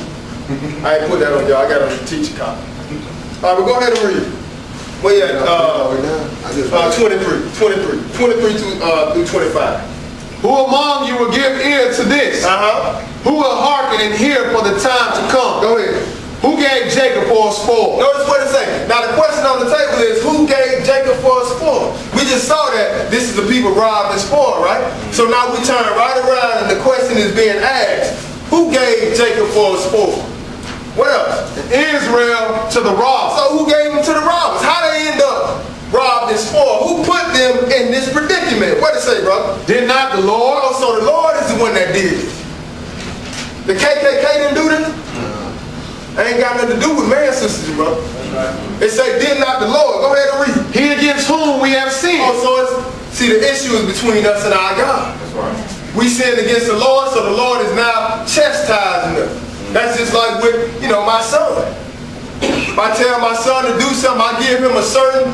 I ain't put that on y'all, I got it on the teacher copy. All right, but go ahead and read. Well, yeah, 23 through 25. Who among you will give ear to this? Who will hearken and hear for the time to come? Go ahead. Who gave Jacob for a spoil? Notice what it says. Now the question on the table is, who gave Jacob for a spoil? We just saw that this is the people robbed and spoiled, right? So now we turn right around and the question is being asked, who gave Jacob for a spoil? What else? Israel to the robbers. So who gave them to the robbers? How they end up robbed and spoiled? Who put them in this predicament? What did it say, brother? Did not the Lord? Oh, so the Lord is the one that did it. The KKK didn't do this? Ain't got nothing to do with man, sisters, bro. It say, did not the Lord. Go ahead and read. He against whom we have sinned. Oh, so see, the issue is between us and our God. That's right. We sinned against the Lord, so the Lord is now chastising us. That's just like with, my son. If I tell my son to do something, I give him a certain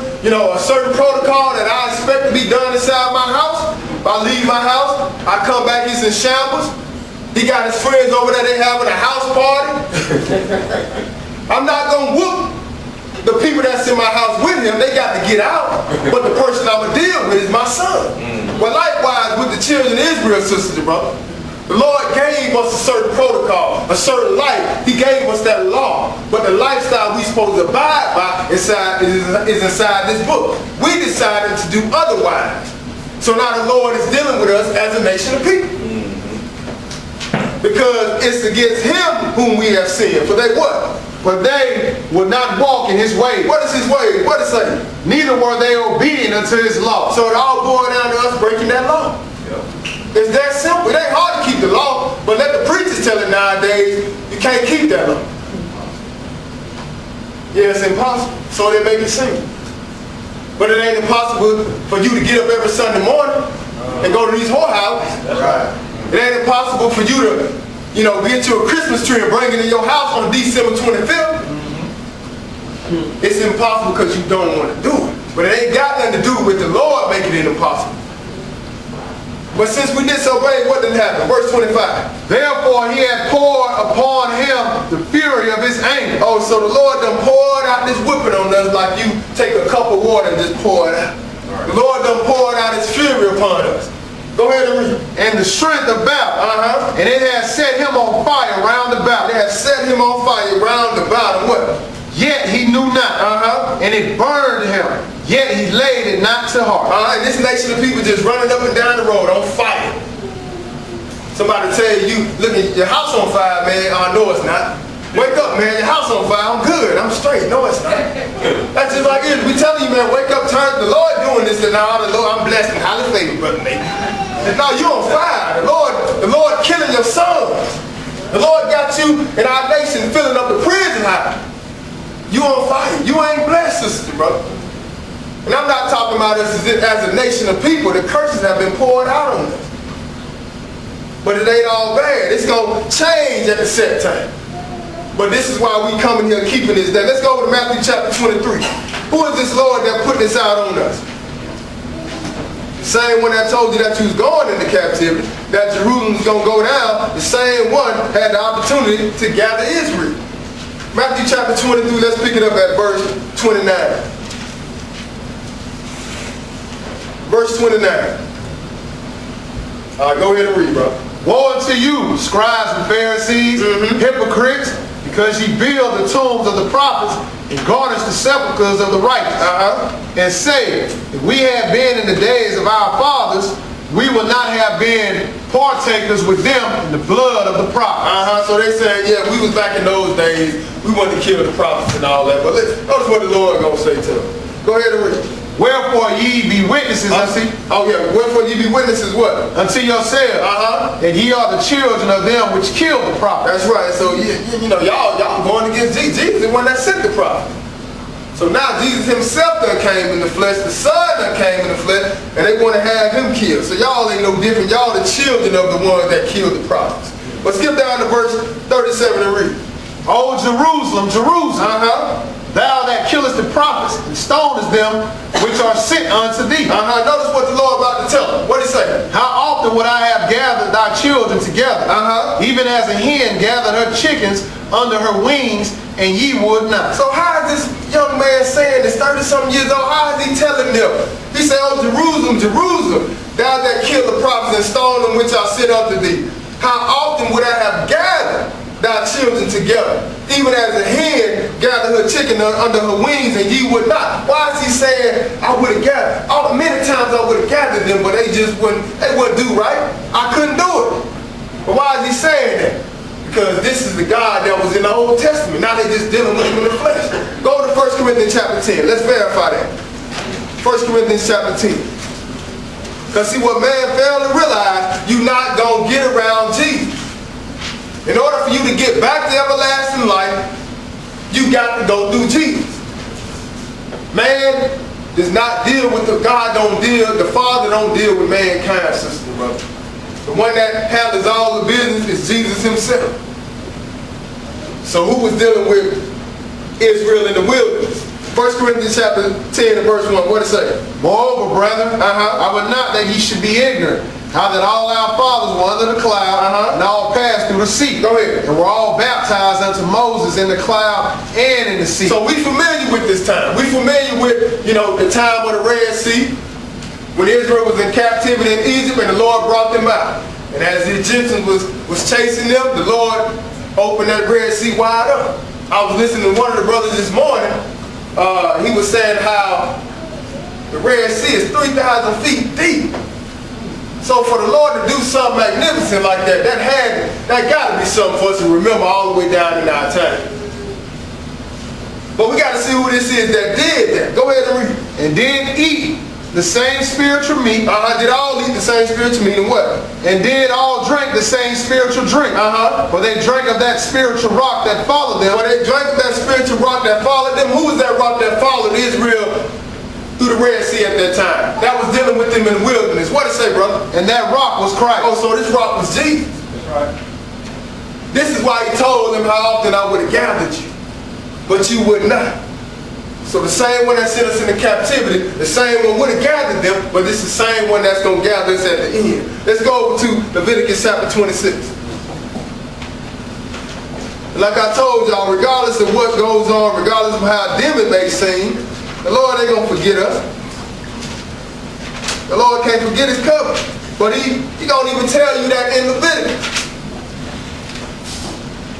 protocol that I expect to be done inside my house. If I leave my house, I come back, he's in shambles. He got his friends over there, they having a house party. I'm not going to whoop the people that's in my house with him. They got to get out. But the person I'm going to deal with is my son. Well, likewise with the children of Israel, sisters and brothers. The Lord gave us a certain protocol, a certain life. He gave us that law. But the lifestyle we're supposed to abide by is inside this book. We decided to do otherwise. So now the Lord is dealing with us as a nation of people. Because it's against him whom we have sinned. For they what? For they would not walk in his ways. What is his ways? What is it? Neither were they obedient unto his law. So it all boiled down to us breaking that law. It's that simple. It ain't hard to keep the law, but let the preachers tell it nowadays, you can't keep that law. Yeah, it's impossible. So they make it seem. But it ain't impossible for you to get up every Sunday morning and go to these whorehouses. That's right. It ain't impossible for you to, get you a Christmas tree and bring it in your house on December 25th. It's impossible because you don't want to do it. But it ain't got nothing to do with the Lord making it impossible. But since we disobeyed, what did happen? Verse 25. Therefore he had poured upon him the fury of his anger. Oh, so the Lord done poured out this whipping on us like you take a cup of water and just pour it out. The Lord done poured out his fury upon us. Go ahead and read. And the strength of battle. And it has set him on fire round about. It has set him on fire round about. And what? Yet he knew not. And it burned him. Yet he laid it not to heart. This nation of people just running up and down the road on fire. Somebody tell you, look, your house on fire, man. Oh, no, it's not. Wake up, man. Your house on fire. I'm good. I'm straight. No, it's not. That's just like it. We telling you, man, wake up, turn. The Lord doing this, and now the Lord, I'm blessed and highly favored, brother Nate. No, you on fire. The Lord killing your sons. The Lord got you in our nation filling up the prison house. You on fire. You ain't blessed, sister, brother. And I'm not talking about us as a nation of people. The curses have been poured out on us. But it ain't all bad. It's going to change at the set time. But this is why we coming here keeping this day. Let's go to Matthew chapter 23. Who is this Lord that put this out on us? The same one that told you that you was going into captivity, that Jerusalem was going to go down, the same one had the opportunity to gather Israel. Matthew chapter 23, let's pick it up at verse 29. Verse 29. All right, go ahead and read, bro. Woe unto you, scribes and Pharisees, hypocrites, because ye build the tombs of the prophets and garnish the sepulchres of the righteous, and say, if we had been in the days of our fathers, we would not have been partakers with them in the blood of the prophets. So they saying, yeah, we was back in those days, we wanted to kill the prophets and all that. But notice what the Lord gonna say to them. Go ahead and read. Wherefore ye be witnesses wherefore ye be witnesses what? Unto yourselves, and ye are the children of them which killed the prophets. That's right. So you know, y'all going against Jesus. Jesus is the one that sent the prophet. So now Jesus himself done came in the flesh, the Son done came in the flesh, and they want to have him killed. So y'all ain't no different. Y'all the children of the ones that killed the prophets. But skip down to verse 37 and read. O Jerusalem, Jerusalem, thou that killest the prophets and stonest them which are sent unto thee. Notice what the Lord about to tell them. What he say? How often would I have gathered thy children together, even as a hen gathered her chickens under her wings, and ye would not. So how is this young man saying this, 30-something years old, how is he telling them? He said, oh, Jerusalem, Jerusalem, thou that killed the prophets and stoned them which are sent unto thee. How often would I have gathered thy children together, even as a hen gathered her chicken under her wings, and ye would not? Why is he saying, I would have gathered? Many times I would have gathered them, but they wouldn't do right. I couldn't do it. But why is he saying that? Because this is the God that was in the Old Testament. Now they're just dealing with him in the flesh. Go to 1 Corinthians chapter 10. Let's verify that. 1 Corinthians chapter 10. Because see, what man failed to realize, you're not going to get around Jesus. In order for you to get back to everlasting life, you got to go through Jesus. Man does not deal with the Father don't deal with mankind, sister, brother. The one that handles all the business is Jesus himself. So who was dealing with Israel in the wilderness? 1 Corinthians chapter 10 and verse 1, what it say? Moreover, brethren, I would not that ye should be ignorant, how that all our fathers were under the cloud, and all passed through the sea. Go ahead. And were all baptized unto Moses in the cloud and in the sea. So we familiar with this time. We familiar with, the time of the Red Sea, when Israel was in captivity in Egypt and the Lord brought them out. And as the Egyptians was chasing them, the Lord opened that Red Sea wide up. I was listening to one of the brothers this morning. He was saying how the Red Sea is 3,000 feet deep. So for the Lord to do something magnificent like that, that got to be something for us to remember all the way down in our time. But we got to see who this is that did that. Go ahead and read. And did eat the same spiritual meat. Did all eat the same spiritual meat and what? And did all drink the same spiritual drink. For they drank of that spiritual rock that followed them. When they drank of that spiritual rock that followed them, who was that rock that followed Israel through the Red Sea at that time? That was dealing with them in the wilderness. What did it say, brother? And that rock was Christ. Oh, so this rock was Jesus. That's right. This is why he told them how often I would have gathered you, but you would not. So the same one that sent us into captivity, the same one would have gathered them, but this is the same one that's going to gather us at the end. Let's go over to Leviticus chapter 26. Like I told y'all, regardless of what goes on, regardless of how dim it may seem, the Lord ain't going to forget us. The Lord can't forget his covenant. But he don't even tell you that in Leviticus.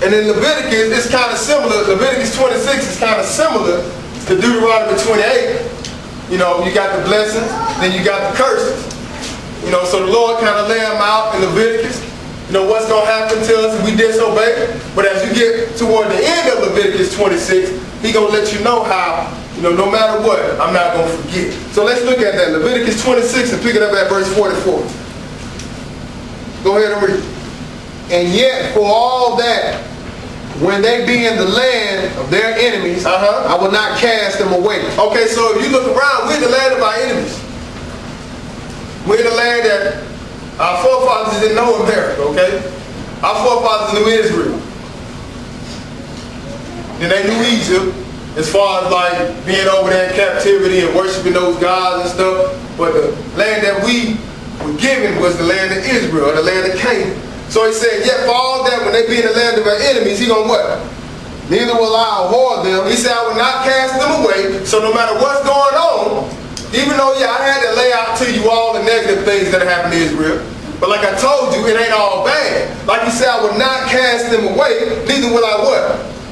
And in Leviticus, it's kind of similar. Leviticus 26 is kind of similar to Deuteronomy 28. You got the blessings, then you got the curses. So the Lord kind of lay them out in Leviticus. you know, what's going to happen to us if we disobey. But as you get toward the end of Leviticus 26, he's going to let you know how, you know, no matter what, I'm not going to forget. So let's look at that. Leviticus 26 and pick it up at verse 44. Go ahead and read. And yet for all that, when they be in the land of their enemies, I will not cast them away. Okay, so if you look around, we're in the land of our enemies. We're in the land that our forefathers didn't know America, okay? Our forefathers knew Israel. Then they knew Egypt, as far as like being over there in captivity and worshiping those gods and stuff. But the land that we were given was the land of Israel, the land of Canaan. So he said, yet for all that, when they be in the land of our enemies, he gonna what? Neither will I abhor them. He said, I will not cast them away. So no matter what's going on, even though, yeah, I had to lay out to you all the negative things that happened to Israel, but like I told you, it ain't all bad. Like he said, I will not cast them away, neither will I what?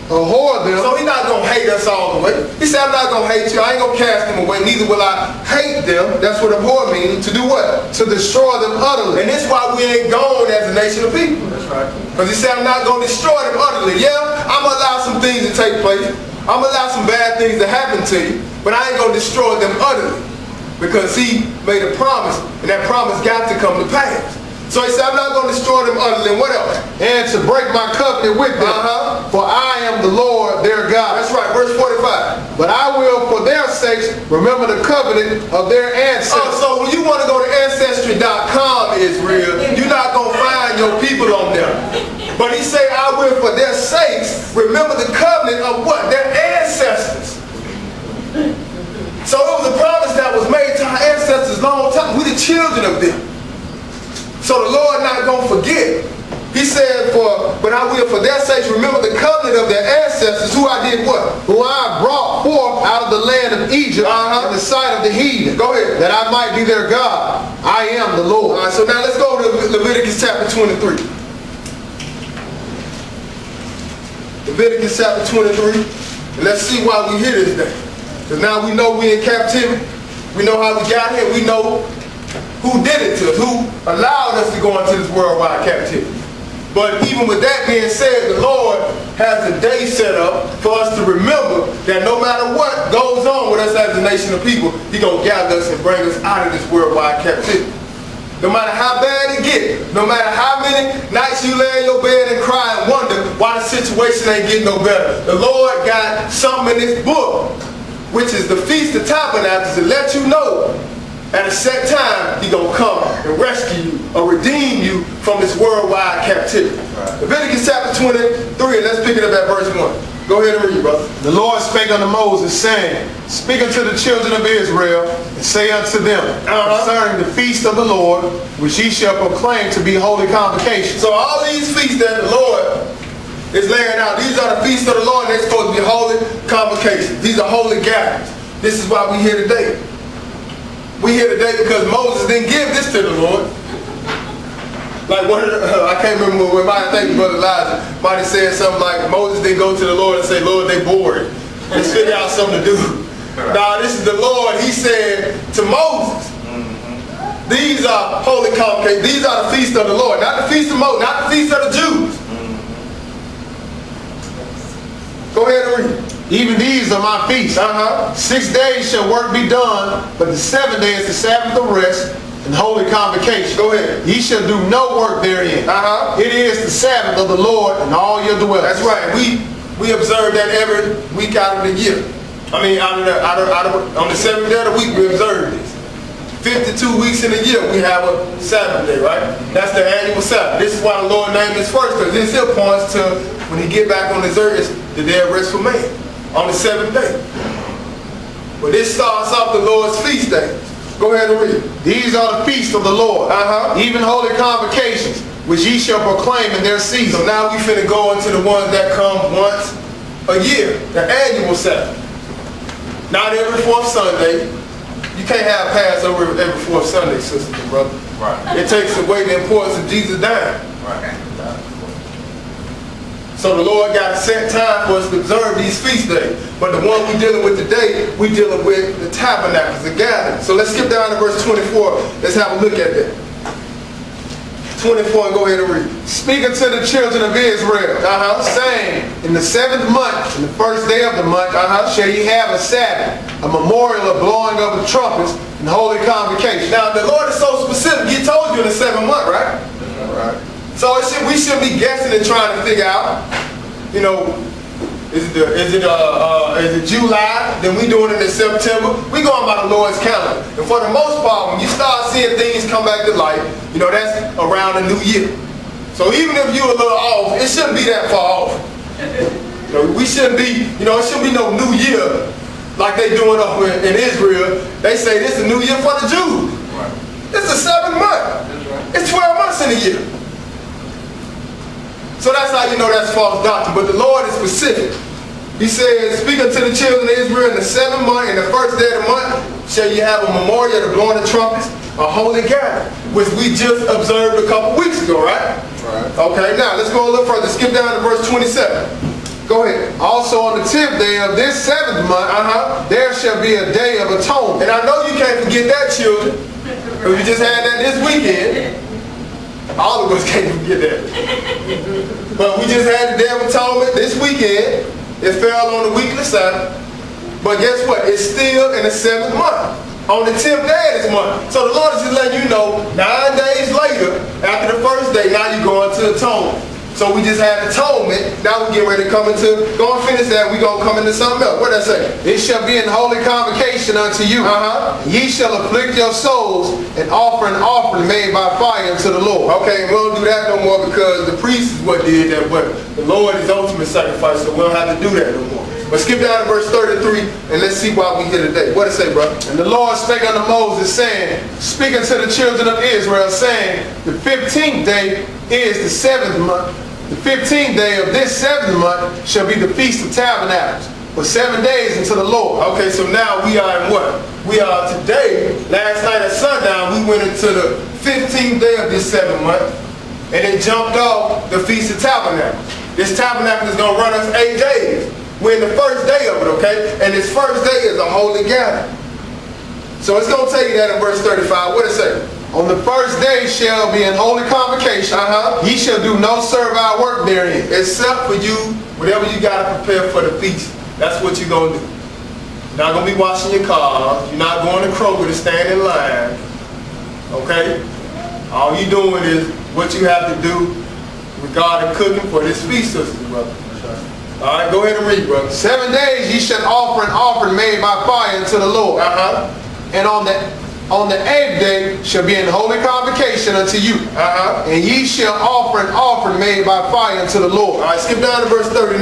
Abhor them. So he's not going to hate us all the way. He said, I'm not going to hate you. I ain't going to cast them away. Neither will I hate them. That's what abhor means. To do what? To destroy them utterly. And this is why we ain't gone as a nation of people. That's right. Because he said, I'm not going to destroy them utterly. Yeah, I'm going to allow some things to take place. I'm going to allow some bad things to happen to you. But I ain't going to destroy them utterly. Because he made a promise. And that promise got to come to pass. So he said, I'm not going to destroy them utterly. And what else? And to break my covenant with them. For I am the Lord their God. That's right, verse 45. But I will, for their sakes, remember the covenant of their ancestors. So when you want to go to Ancestry.com, Israel, you're not going to find your people on there. But he said, I will, for their sakes, remember the covenant of what? Their ancestors. So it was a promise that was made to our ancestors a long time. We the children of them. So the Lord not going to forget. He said, but I will for their sakes remember the covenant of their ancestors, who I did what? Who I brought forth out of the land of Egypt in the sight of the heathen. Go ahead. That I might be their God. I am the Lord. All right, so now let's go to Leviticus chapter 23. Leviticus chapter 23. And let's see why we here this day. Because now we know we in captivity. We know how we got here. We know who did it to us, who allowed us to go into this worldwide captivity. But even with that being said, the Lord has a day set up for us to remember that no matter what goes on with us as a nation of people, He's going to gather us and bring us out of this worldwide captivity. No matter how bad it gets, no matter how many nights you lay in your bed and cry and wonder why the situation ain't getting no better, the Lord got something in this book, which is the Feast of Tabernacles, to let you know at a set time, He's going to come and rescue you or redeem you from this worldwide captivity. Right. Leviticus chapter 23, and let's pick it up at verse 1. Go ahead and read, brother. The Lord spake unto Moses, saying, Speak unto the children of Israel, and say unto them, concerning the feast of the Lord, which ye shall proclaim to be holy convocations. So all these feasts that the Lord is laying out, these are the feasts of the Lord, and they're supposed to be holy convocations. These are holy gatherings. This is why we're here today. We here today because Moses didn't give this to the Lord. Like one of the, I can't remember when I think Brother Elijah might have said something like Moses didn't go to the Lord and say, Lord, they bored. Let's figure out something to do. Nah, this is the Lord. He said to Moses, these are holy convocations. These are the feasts of the Lord. Not the feast of Moses, not the feast of the Jews. Go ahead and read. Even these are my feasts. 6 days shall work be done, but the 7th day is the Sabbath of rest and holy convocation. Go ahead. Ye shall do no work therein. It is the Sabbath of the Lord in all your dwellings. That's right. We observe that every week out of the year. I mean, on the 7th day of the week, we observe this. 52 weeks in a year, we have a Sabbath day, right? That's the annual Sabbath. This is why the Lord named this first, because this here points to when He get back on His earth, it's the day of rest for man. On the 7th day. But this starts off the Lord's feast day. Go ahead and read. These are the feasts of the Lord, even holy convocations, which ye shall proclaim in their season. So now we finna go into the ones that come once a year, the annual Sabbath. Not every 4th Sunday. You can't have Passover every 4th Sunday, sisters and brothers. Right. It takes away the importance of Jesus dying. Right. So the Lord got a set time for us to observe these feast days. But the one we're dealing with today, we're dealing with the Tabernacles, the gathering. So let's skip down to verse 24. Let's have a look at that. 24 and go ahead and read. Speaking to the children of Israel, saying, in the 7th month, in the first day of the month, shall ye have a Sabbath, a memorial of blowing of the trumpets, and holy convocation. Now the Lord is so specific. He told you in the 7th month, right? Right. So we shouldn't be guessing and trying to figure out, you know, is it July? Then we doing it in September. We going by the Lord's calendar. And for the most part, when you start seeing things come back to life, you know, that's around the new year. So even if you're a little off, it shouldn't be that far off. You know, we shouldn't be, you know, it shouldn't be no new year like they doing up in Israel. They say this is a new year for the Jews. Right. This is the 7th month. Right. It's 12 months in a year. So that's how you know that's false doctrine. But the Lord is specific. He says, speaking to the children of Israel, in the 7th month, in the first day of the month, shall you have a memorial of the blowing of trumpets, a holy gathering, which we just observed a couple weeks ago, right? Right. Okay, now let's go a little further. Skip down to verse 27. Go ahead. Also on the 10th day of this 7th month, there shall be a day of atonement. And I know you can't forget that, children, because we just had that this weekend. All of us can't forget that. But we just had the Day of Atonement this weekend. It fell on the weekly Sabbath. But guess what? It's still in the 7th month. On the 10th day of this month. So the Lord is just letting you know, 9 days later, after the first day, now you're going to atonement. So we just had atonement. Now we're getting ready to come into, go and finish that, we're going to come into something else. What did I say? It shall be an holy convocation unto you. Ye shall afflict your souls and offer an offering made by fire unto the Lord. Okay, we don't do that no more because the priest is what did that, but the Lord is ultimate sacrifice, so we don't have to do that no more. But skip down to verse 33 and let's see why we here today. What did it say, brother? And the Lord spake unto Moses, saying, speaking to the children of Israel, saying, the 15th day is the 7th month. The 15th day of this 7th month shall be the Feast of Tabernacles, for 7 days unto the Lord. Okay, so now we are in what? We are today, last night at sundown, we went into the 15th day of this 7th month, and it jumped off the Feast of Tabernacles. This tabernacle is going to run us 8 days. We're in the first day of it, okay? And this first day is a holy gathering. So it's going to tell you that in verse 35. What does it say? On the first day shall be an holy convocation. Ye shall do no servile work therein. Except for you, whatever you got to prepare for the feast. That's what you're going to do. You're not going to be washing your cars. You're not going to Kroger to stand in line. Okay? All you're doing is what you have to do regarding cooking for this feast, sisters and brothers. All right, go ahead and read, brother. 7 days ye shall offer an offering made by fire unto the Lord. And on the 8th day shall be an holy convocation unto you. And ye shall offer an offering made by fire unto the Lord. All right, skip down to verse 39.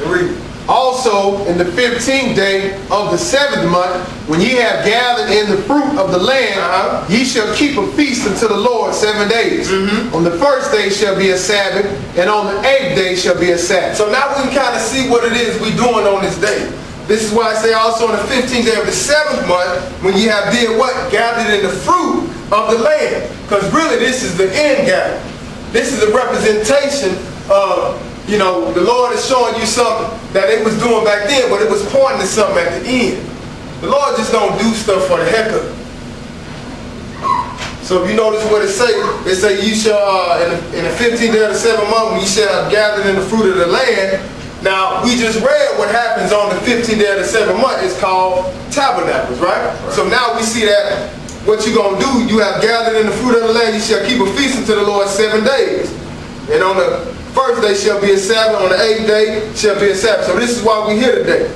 And read. Also in the 15th day of the 7th month, when ye have gathered in the fruit of the land, ye shall keep a feast unto the Lord 7 days. On the first day shall be a Sabbath, and on the 8th day shall be a Sabbath. So now we can kind of see what it is we're doing on this day. This is why I say also on the 15th day of the 7th month, when you have did what? Gathered in the fruit of the land. Because really this is the end gathering. This is a representation of, you know, the Lord is showing you something that it was doing back then, but it was pointing to something at the end. The Lord just don't do stuff for the heck of it. So if you notice what it say you shall, in the 15th day of the 7th month, when you shall have gathered in the fruit of the land. Now, we just read what happens on the 15th day of the 7th month. It's called Tabernacles, right? So now we see that what you're going to do, you have gathered in the fruit of the land, you shall keep a feast unto the Lord 7 days. And on the first day shall be a Sabbath, on the 8th day shall be a Sabbath. So this is why we're here today.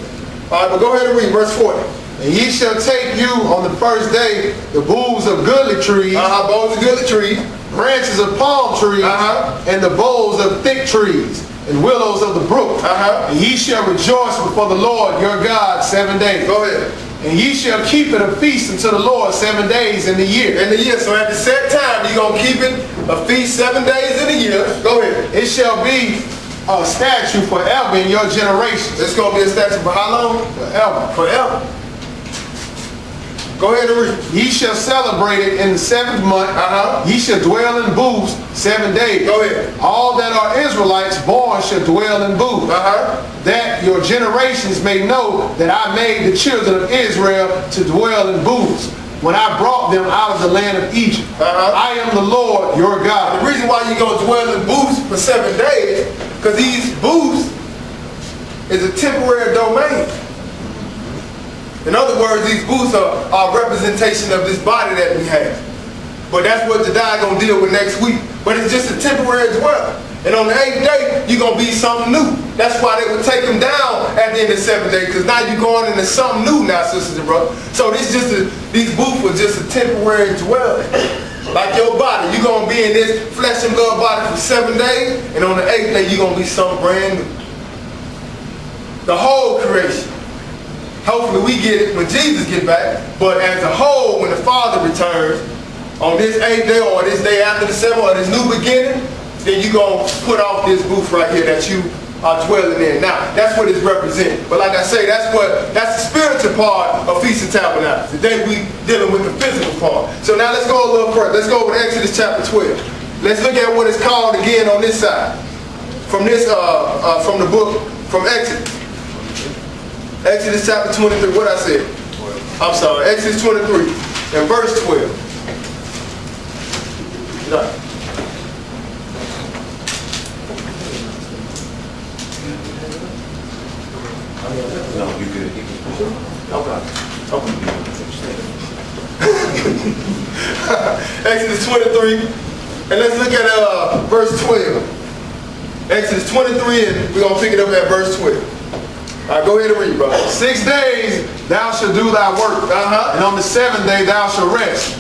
All right, but go ahead and read verse 40. And ye shall take you on the first day the boughs of goodly trees, boughs of goodly trees, branches of palm trees, and the boughs of thick trees, and willows of the brook. And ye shall rejoice before the Lord your God 7 days. Go ahead. And ye shall keep it a feast unto the Lord 7 days in the year. In the year. So at the set time, you're going to keep it a feast 7 days in the year. Go ahead. It shall be a statute forever in your generations. It's going to be a statute for how long? Forever. Forever. Go ahead and read. Ye shall celebrate it in the 7th month. Ye shall dwell in booths 7 days. Go ahead. All that are Israelites born shall dwell in booths. That your generations may know that I made the children of Israel to dwell in booths. when I brought them out of the land of Egypt. I am the Lord your God. The reason why you're going to dwell in booths for 7 days, because these booths is a temporary domain. In other words, these booths are a representation of this body that we have. But that's what Jediah going to deal with next week. But it's just a temporary dwelling. And on the 8th day, you're going to be something new. That's why they would take them down at the end of the 7th day, because now you're going into something new now, sisters and brothers. So these booths were just a temporary dwelling. Like your body, you're going to be in this flesh and blood body for 7 days, and on the 8th day, you're going to be something brand new. The whole creation. Hopefully we get it when Jesus gets back, but as a whole, when the Father returns, on this 8th day or this day after the 7th or this new beginning, then you're going to put off this booth right here that you are dwelling in. Now, that's what it's representing. But like I say, that's the spiritual part of Feast of Tabernacles. Today we dealing with the physical part. So now let's go a little further. Let's go over to Exodus chapter 12. Let's look at what it's called again on this side. From the book, from Exodus. Exodus chapter 23, what I said? I'm sorry, Exodus 23 and verse 12. No. No, you good. Exodus 23, and let's look at verse 12. Exodus 23, and we're going to pick it up at verse 12. All right, go ahead and read, brother. 6 days thou shalt do thy work, and on the 7th day thou shalt rest,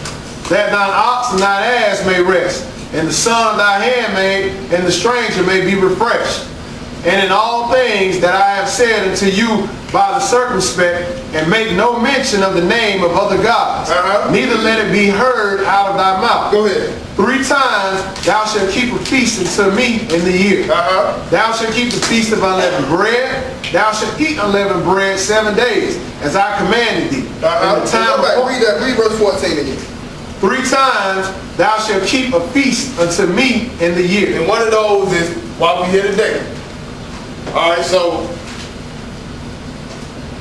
that thine ox and thine ass may rest, and the son of thy handmaid and the stranger may be refreshed. And in all things that I have said unto you by the circumspect, and make no mention of the name of other gods, neither let it be heard out of thy mouth. Go ahead. 3 times thou shalt keep a feast unto me in the year. Thou shalt keep the feast of unleavened bread. Thou shalt eat unleavened bread 7 days, as I commanded thee. Read verse 14 again. 3 times thou shalt keep a feast unto me in the year. And one of those is why we're here today. Alright, so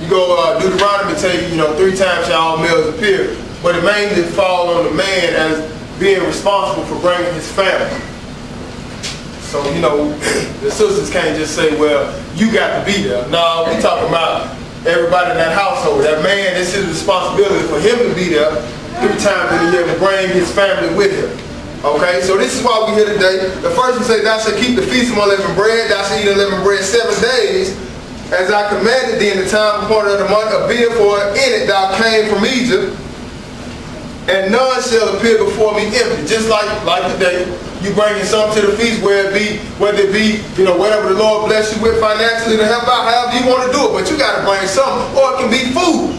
you go Deuteronomy tell you, 3 times shall all males appear. But it mainly fall on the man as being responsible for bringing his family. So, the sisters can't just say, well, you got to be there. No, we talking about everybody in that household. That man, it's his responsibility for him to be there 3 times in the year to bring his family with him. Okay, so this is why we're here today. The first one says, thou shalt keep the feast of unleavened bread. Thou shalt eat unleavened bread 7 days, as I commanded thee in the time appointed of the month of Abib, for in it thou came from Egypt. And none shall appear before me empty. Just like today, you bringing something to the feast, whether it be, whatever the Lord bless you with financially to help out, however you want to do it. But you got to bring something, or it can be food.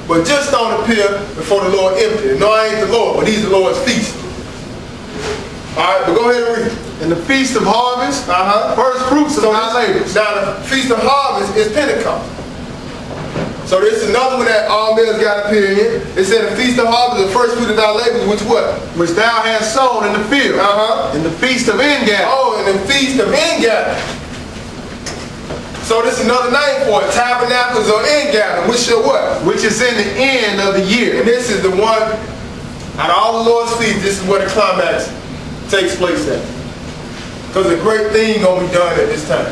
But just don't appear before the Lord empty. No, I ain't the Lord, but he's the Lord's feast. All right, but go ahead and read. And the feast of harvest, first fruits of thy labors. Now the feast of harvest is Pentecost. So this is another one that all males got to appear in. It said the feast of harvest, the first fruit of thy labors, which what? Which thou hast sown in the field. In the feast of Ingathering. Oh, in the feast of Ingathering. So this is another name for it, Tabernacles or Ingathering, which shall what? Which is in the end of the year. And this is the one, out of all the Lord's feasts, this is where the climax takes place at. Because a great thing going to be done at this time.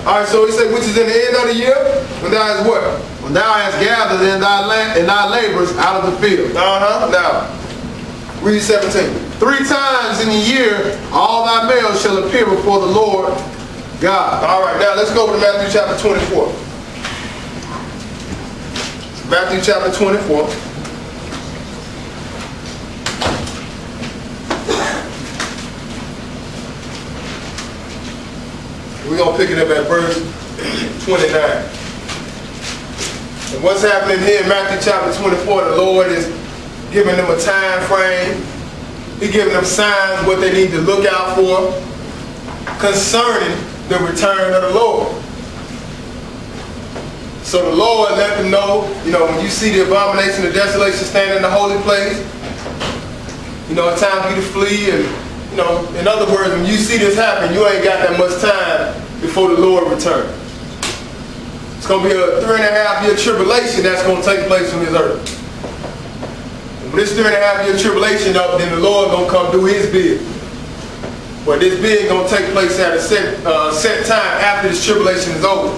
Alright, so he said, which is in the end of the year, when thou hast what? When thou hast gathered in thy labors out of the field. Now, read 17. 3 times in the year, all thy males shall appear before the Lord God. Alright, now let's go over to Matthew chapter 24. Matthew chapter 24. We're going to pick it up at verse 29. And what's happening here in Matthew chapter 24, the Lord is giving them a time frame. He's giving them signs, what they need to look out for concerning the return of the Lord. So the Lord let them know, when you see the abomination of desolation standing in the holy place, it's time for you to flee. And, in other words, when you see this happen, you ain't got that much time before the Lord returns. It's going to be a 3.5 year tribulation that's going to take place on this earth. When this 3.5 year tribulation up, then the Lord gonna come do his bid. But this bid gonna take place at a set time after this tribulation is over.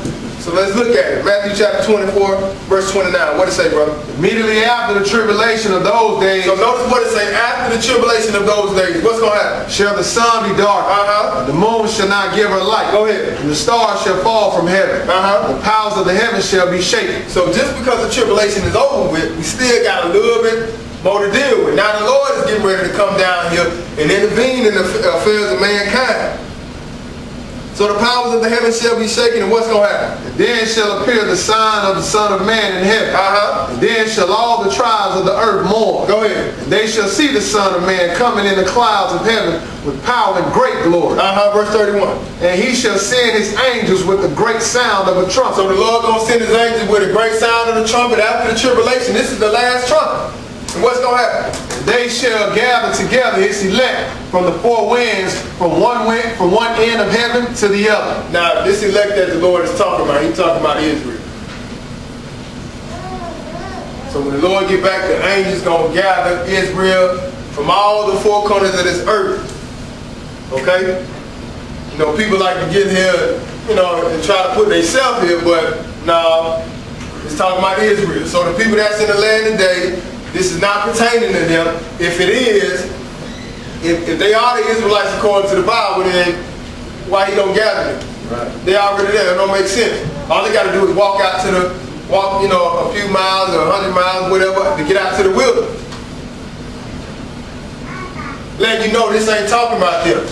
So let's look at it. Matthew chapter 24, verse 29. What it say, brother? Immediately after the tribulation of those days. So notice what it say. After the tribulation of those days, what's going to happen? Shall the sun be dark. The moon shall not give her light. Go ahead. And the stars shall fall from heaven. The powers of the heavens shall be shaken. So just because the tribulation is over with, we still got a little bit more to deal with. Now the Lord is getting ready to come down here and intervene in the affairs of mankind. So the powers of the heavens shall be shaken, and what's going to happen? And then shall appear the sign of the Son of Man in heaven. And then shall all the tribes of the earth mourn. Go ahead. And they shall see the Son of Man coming in the clouds of heaven with power and great glory. Verse 31. And he shall send his angels with the great sound of a trumpet. So the Lord going to send his angels with a great sound of the trumpet after the tribulation. This is the last trumpet. And what's going to happen? They shall gather together his elect from the four winds, from one end of heaven to the other. Now, this elect that the Lord is talking about, he's talking about Israel. So when the Lord get back, the angels going to gather Israel from all the four corners of this earth. Okay? You know, people like to get here, you know, and try to put themselves here, but no, it's talking about Israel. So the people that's in the land today, this is not pertaining to them. If it is, if they are the Israelites according to the Bible, then why he don't gather them? Right. They already there. It don't make sense. All they got to do is walk, you know, a few miles or 100 miles, whatever, to get out to the wilderness. Letting you know this ain't talking about them.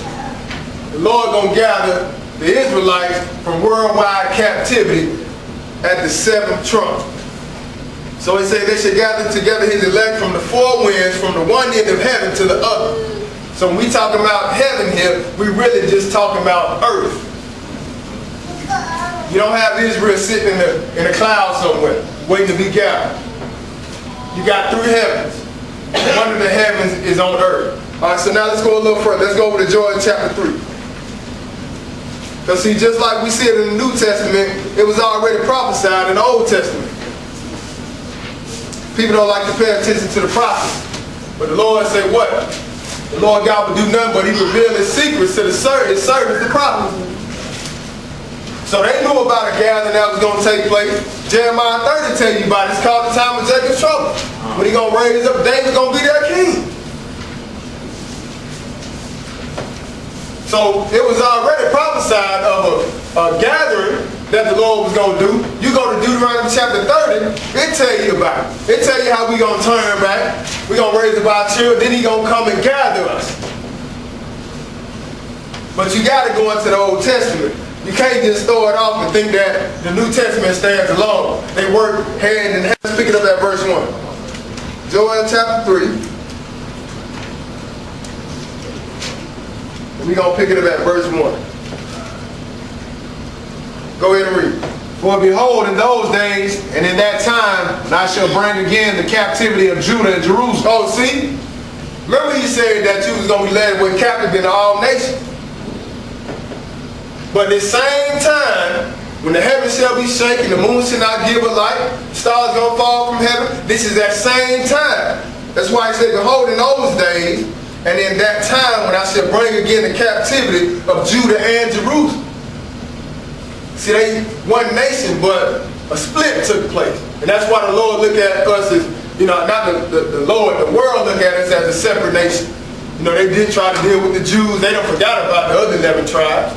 The Lord gonna gather the Israelites from worldwide captivity at the 7th trump. So he said they should gather together his elect from the four winds, from the one end of heaven to the other. So when we talking about heaven here, we really just talking about earth. You don't have Israel sitting in a cloud somewhere, waiting to be gathered. You got 3 heavens. One of the heavens is on earth. All right, so now let's go a little further. Let's go over to Joel chapter 3. Because see, just like we see it in the New Testament, it was already prophesied in the Old Testament. People don't like to pay attention to the prophets. But the Lord said what? The Lord God would do nothing but he revealed his secrets to his servants, the prophets. So they knew about a gathering that was going to take place. Jeremiah 30 tell you about it. It's called the time of Jacob's trouble. When he going to raise up, David's going to be their king. So it was already prophesied of a gathering that the Lord was going to do. You go to Deuteronomy chapter 30, it tell you about it. It tell you how we going to turn back. We going to raise up our children. Then he going to come and gather us. But you got to go into the Old Testament. You can't just throw it off and think that the New Testament stands alone. They work hand in hand. Let's pick it up at verse 1. Joel chapter 3. We're going to pick it up at verse 1. Go ahead and read. For behold, in those days, and in that time, and I shall bring again the captivity of Judah and Jerusalem. Oh, see? Remember he said that you was going to be led away captive into all nations. But at the same time, when the heavens shall be shaken, the moon shall not give a light, the stars going to fall from heaven, this is that same time. That's why he said, behold, in those days, and in that time when I shall bring again the captivity of Judah and Jerusalem. See, they one nation, but a split took place. And that's why the Lord look at us as, you know, not the Lord, the world look at us as a separate nation. You know, they did try to deal with the Jews. They don't forgot about the other 11 tribes.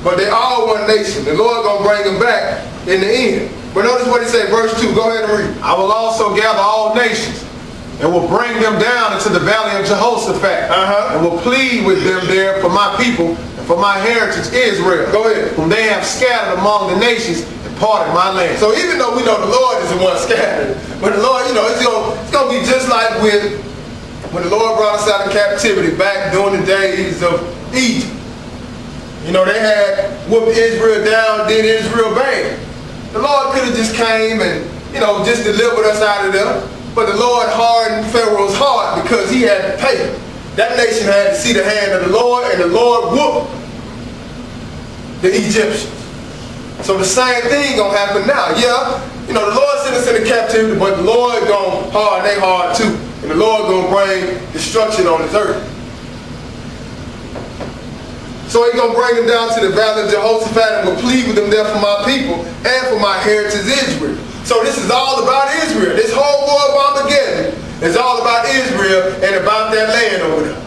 But they all one nation. The Lord gonna bring them back in the end. But notice what he said, verse 2. Go ahead and read. I will also gather all nations, and will bring them down into the valley of Jehoshaphat, and will plead with them there for my people and for my heritage Israel, Go ahead. whom they have scattered among the nations and parted my land. So even though we know the Lord is the one scattered, but the Lord, you know, it's gonna be just like with when the Lord brought us out of captivity back during the days of Egypt. You know, they had whooped Israel down, did Israel bad. The Lord could have just came and, you know, just delivered us out of there. But the Lord hardened Pharaoh's heart because he had to pay. That nation had to see the hand of the Lord, and the Lord whooped the Egyptians. So the same thing gonna happen now. Yeah, You know, the Lord sent us into captivity, but the Lord gonna harden their heart too. And the Lord gonna bring destruction on this earth. So he's gonna bring them down to the valley of Jehoshaphat and will plead with them there for my people and for my heritage Israel. So this is all about Israel. This whole war of Armageddon is all about Israel and about that land over there.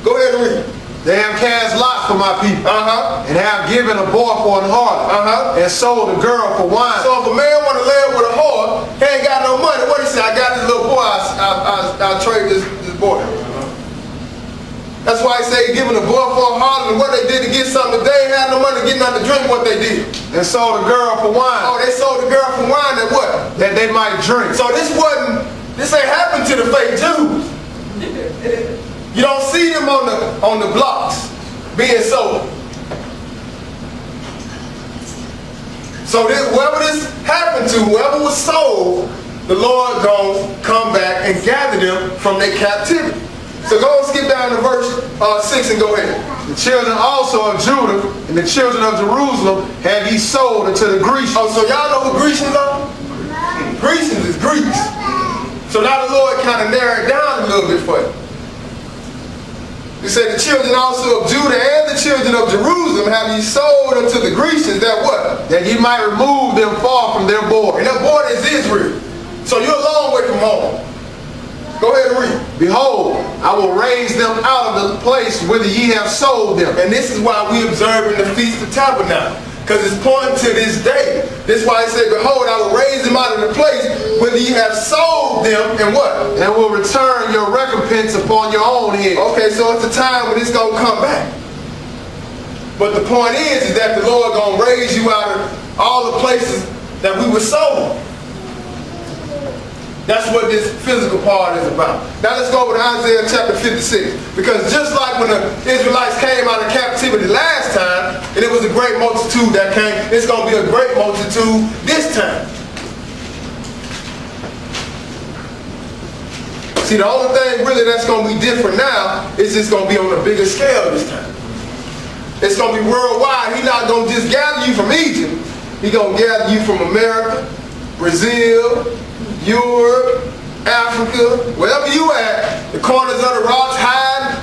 Go ahead and read. They have cast lots for my people, and have given a boy for an harlot, and sold a girl for wine. So if a man want to live with a whore, he ain't got no money. What he say? I got this little boy. I'll trade this boy. That's why he say giving a boy for a harlot, and what they did to get something. If they ain't had no money to get nothing to drink, what they did? And sold a girl for wine. Oh, they sold the girl for wine and what? That they might drink. So this ain't happened to the fake Jews. You don't see them on the blocks being sold. So whoever this happened to, whoever was sold, the Lord gonna come back and gather them from their captivity. So go and skip down to verse 6 and go ahead. The children also of Judah and the children of Jerusalem have ye sold unto the Grecians. Oh, so y'all know who Grecians are? Grecians is Greeks. So now the Lord kind of narrowed it down a little bit for you. He said the children also of Judah and the children of Jerusalem have ye sold unto the Grecians that what? That ye might remove them far from their border. And their border is Israel. So you're a long way from home. Go ahead and read. Behold, I will raise them out of the place whither ye have sold them. And this is why we observe in the Feast of Tabernacles. Because it's pointing to this day. This is why he said, behold, I will raise them out of the place whither ye have sold them, and what? And will return your recompense upon your own head. Okay, so it's a time when it's going to come back. But the point is that the Lord going to raise you out of all the places that we were sold. That's what this physical part is about. Now let's go over to Isaiah chapter 56. Because just like when the Israelites came out of captivity last time, and it was a great multitude that came, it's going to be a great multitude this time. See, the only thing really that's going to be different now is it's going to be on a bigger scale this time. It's going to be worldwide. He's not going to just gather you from Egypt. He's going to gather you from America, Brazil, Europe, Africa, wherever you at, the corners of the rocks hide,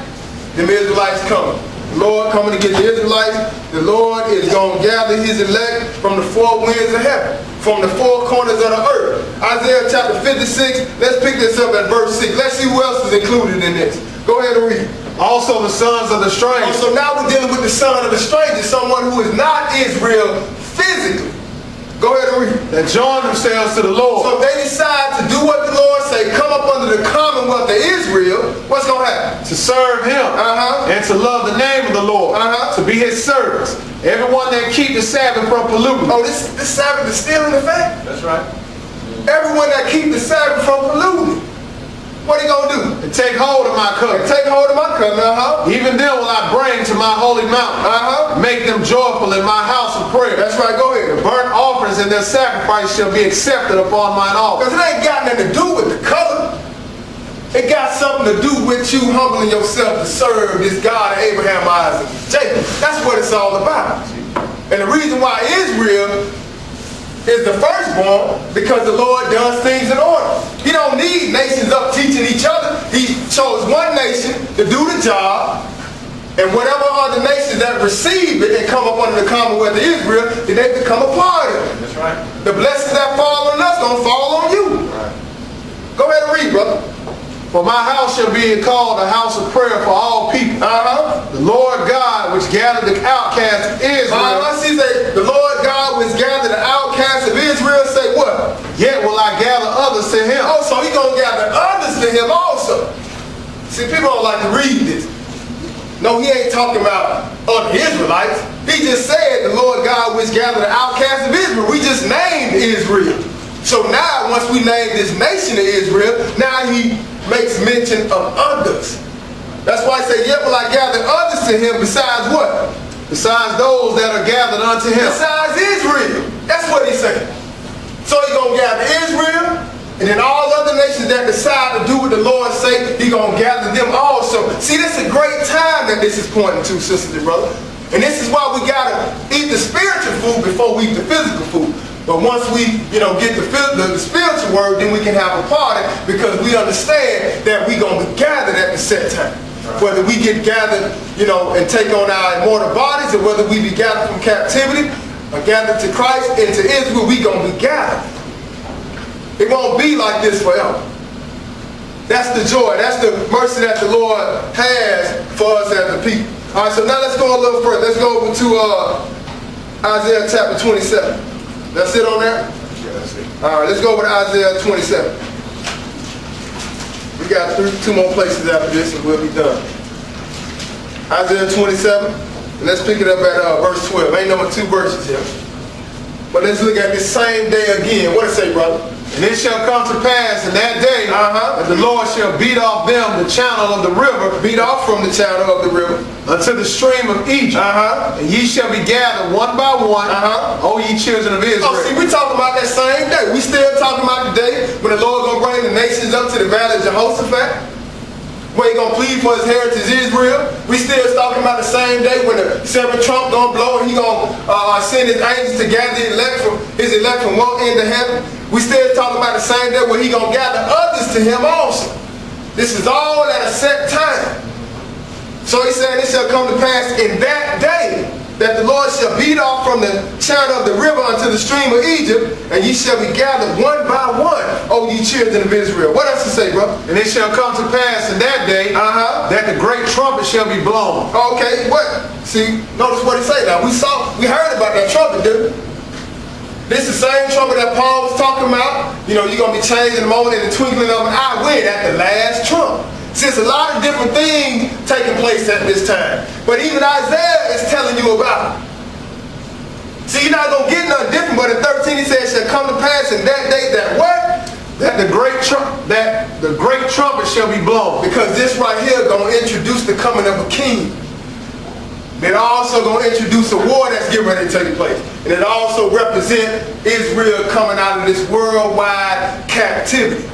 them Israelites coming. The Lord coming to get the Israelites. The Lord is going to gather his elect from the four winds of heaven, from the four corners of the earth. Isaiah chapter 56, let's pick this up at verse 6. Let's see who else is included in this. Go ahead and read. Also the sons of the stranger. Oh, so now we're dealing with the son of the stranger, someone who is not Israel physically. Go ahead and read. That join themselves to the Lord. So if they decide to do what the Lord say, come up under the commonwealth of Israel, what's going to happen? To serve him. And to love the name of the Lord. To be his servants. Everyone that keep the Sabbath from polluting. Oh, this Sabbath is still in effect? That's right. Everyone that keep the Sabbath from polluting. What are you going to do? And take hold of my covenant. And take hold of my covenant, Even them will I bring to my holy mountain. Make them joyful in my house of prayer. That's right, go ahead. The burnt offerings and their sacrifice shall be accepted upon mine altar. Because it ain't got nothing to do with the color. It got something to do with you humbling yourself to serve this God of Abraham, Isaac, Jacob. That's what it's all about. And the reason why Israel is the firstborn, because the Lord does things in order. He don't need nations up teaching each other. He chose one nation to do the job, and whatever other nations that receive it and come up under the commonwealth of Israel, then they become a part of it. That's right. The blessings that fall on us gonna fall on you. Right. Go ahead and read, brother. For my house shall be called a house of prayer for all people. The Lord God, which gathered the outcasts of Israel. See, say, the Lord God, which gathered the outcasts of Israel, say what? Yet will I gather others to him. Oh, so he's going to gather others to him also. See, people don't like to read this. No, he ain't talking about other Israelites. He just said the Lord God, which gathered the outcasts of Israel. We just named Israel. So now, once we name this nation of Israel, now he makes mention of others. That's why I say, yet will I gather others to him besides what? Besides those that are gathered unto him. Besides Israel. That's what he's saying. So he's going to gather Israel, and then all other nations that decide to do what the Lord say, he's going to gather them also. See, this is a great time that this is pointing to, sisters and brothers. And this is why we got to eat the spiritual food before we eat the physical food. But once we, get the spiritual word, then we can have a party because we understand that we're going to be gathered at the set time. Right. Whether we get gathered, and take on our immortal bodies, or whether we be gathered from captivity or gathered to Christ and to Israel, we going to be gathered. It won't be like this forever. That's the joy. That's the mercy that the Lord has for us as the people. All right, so now let's go a little further. Let's go over to Isaiah chapter 27. That's it on there? Yeah, that's it. All right, let's go over to Isaiah 27. We got two more places after this and we'll be done. Isaiah 27, and let's pick it up at verse 12. Ain't number 2 verses here. But let's look at this same day again. What it say, brother? And it shall come to pass in that day that the Lord shall beat off them the channel of the river, beat off from the channel of the river, unto the stream of Egypt. And ye shall be gathered one by one, O ye children of Israel. Oh, see, we talking about that same day. We still talking about the day when the Lord gonna bring the nations up to the valley of Jehoshaphat, where he gonna plead for his heritage Israel. We still talking about the same day when the 7th trump gonna blow and he gonna send his angels to gather his elect from one end of heaven. We still talking about the same day where he gonna gather others to him also. This is all at a set time. So he said, it shall come to pass in that day that the Lord shall beat off from the channel of the river unto the stream of Egypt, and ye shall be gathered one by one, O ye children of Israel. What else to say, brother? And it shall come to pass in that day that the great trumpet shall be blown. Okay, what? See, notice what he say now. We heard about that trumpet, didn't we? This is the same trumpet that Paul was talking about. You're going to be changed in the moment in the twinkling of an eye. When? At the last trump. Since a lot of different things taking place at this time. But even Isaiah is telling you about it. See, you're not going to get nothing different, but in 13 he says, shall come to pass in that day that what? That the great trumpet shall be blown. Because this right here going to introduce the coming of a king. It also going to introduce a war that's getting ready to take place. And it also represents Israel coming out of this worldwide captivity.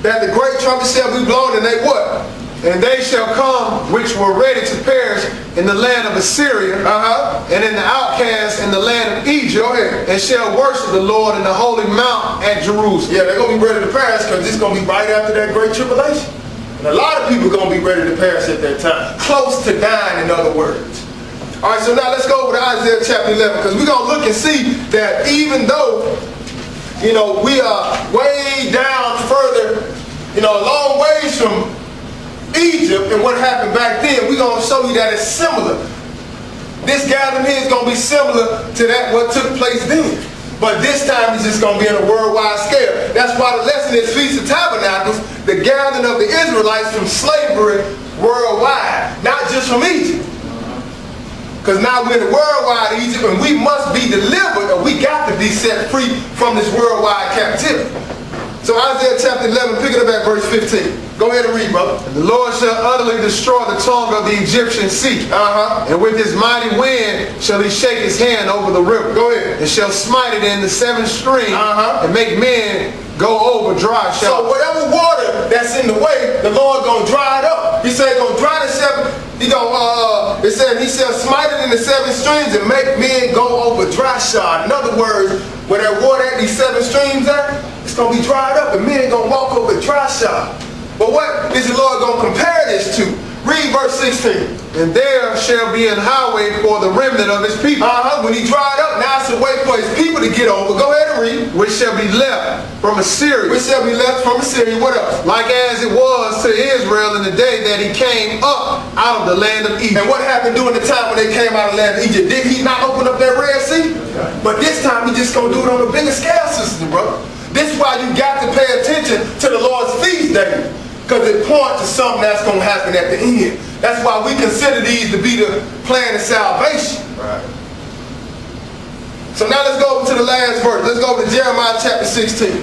That the great trumpet shall be blown, and they what? And they shall come which were ready to perish in the land of Assyria, and in the outcasts in the land of Egypt, and shall worship the Lord in the holy mount at Jerusalem. Yeah, they're going to be ready to perish because it's going to be right after that great tribulation. And a lot of people are going to be ready to perish at that time. Close to dying, in other words. All right, so now let's go over to Isaiah chapter 11, because we're going to look and see that even though, we are way down further, a long ways from Egypt and what happened back then, we're going to show you that it's similar. This gathering here is going to be similar to that what took place then. But this time it's just going to be on a worldwide scale. That's why the lesson is Feast of Tabernacles, the gathering of the Israelites from slavery worldwide, not just from Egypt. Because now we're in the worldwide Egypt and we must be delivered, or we got to be set free from this worldwide captivity. So Isaiah chapter 11, pick it up at verse 15. Go ahead and read, brother. And the Lord shall utterly destroy the tongue of the Egyptian sea. And with his mighty wind shall he shake his hand over the river. Go ahead. And shall smite it in the 7 streams and make men go over dry shod. So whatever water that's in the way, the Lord gonna dry it up. He said gonna dry the 7. It said he shall smite it in the 7 streams and make men go over dry shod. In other words, where that water at these 7 streams at, it's going to be dried up and men going to walk over dry shod. But what is the Lord going to compare this to? Read verse 16. And there shall be an highway for the remnant of his people. When he dried up, now it's a way for his people to get over. Go ahead and read. Which shall be left from Assyria. Which shall be left from Assyria. What else? Like as it was to Israel in the day that he came up out of the land of Egypt. And what happened during the time when they came out of the land of Egypt? Did he not open up that Red Sea? But this time he just going to do it on a bigger scale, sister, brother. This is why you got to pay attention to the Lord's feast day. Because it points to something that's going to happen at the end. That's why we consider these to be the plan of salvation. Right. So now let's go over to the last verse. Let's go over to Jeremiah chapter 16.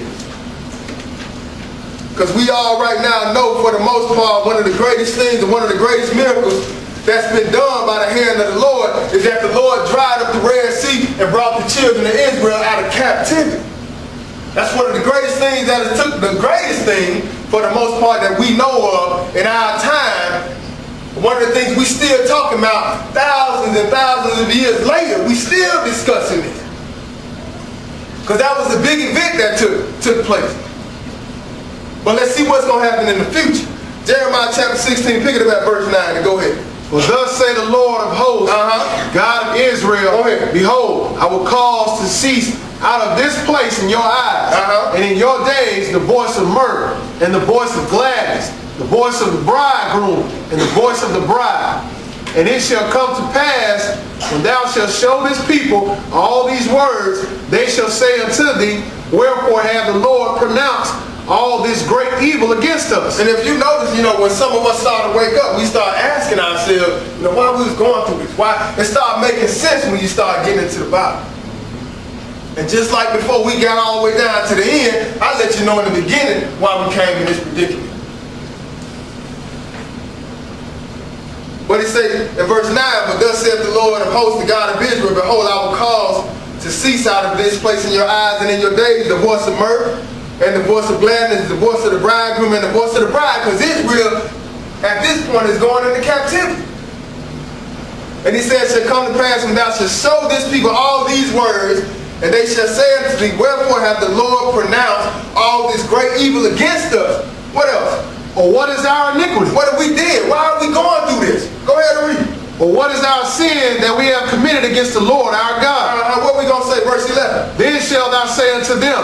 Because we all right now know, for the most part, one of the greatest things and one of the greatest miracles that's been done by the hand of the Lord is that the Lord dried up the Red Sea and brought the children of Israel out of captivity. That's one of the greatest things that it took, the greatest thing for the most part that we know of in our time. One of the things we still talking about thousands and thousands of years later, we still discussing it. Because that was a big event that took place. But let's see what's going to happen in the future. Jeremiah chapter 16, pick it up at verse 9 and go ahead. For thus say the Lord of hosts, God of Israel, behold, I will cause to cease out of this place in your eyes, and in your days the voice of mirth, and the voice of gladness, the voice of the bridegroom, and the voice of the bride. And it shall come to pass, when thou shalt show this people all these words, they shall say unto thee, wherefore hath the Lord pronounced all this great evil against us? And if you notice, when some of us start to wake up, we start asking ourselves, why we was going through this? Why? It start making sense when you start getting into the Bible. And just like before we got all the way down to the end, I let you know in the beginning why we came in this predicament. But it says in verse 9, but thus saith the Lord of hosts, the God of Israel, behold, I will cause to cease out of this place in your eyes and in your days the voice of mirth, and the voice of gladness, the voice of the bridegroom, and the voice of the bride, because Israel at this point is going into captivity. And he says, shall come to pass when thou shalt show this people all these words, and they shall say unto thee, wherefore hath the Lord pronounced all this great evil against us? What else? Or what is our iniquity? What have we did? Why are we going through this? Go ahead and read. Or what is our sin that we have committed against the Lord our God? What we going to say? Verse 11. Then shalt thou say unto them,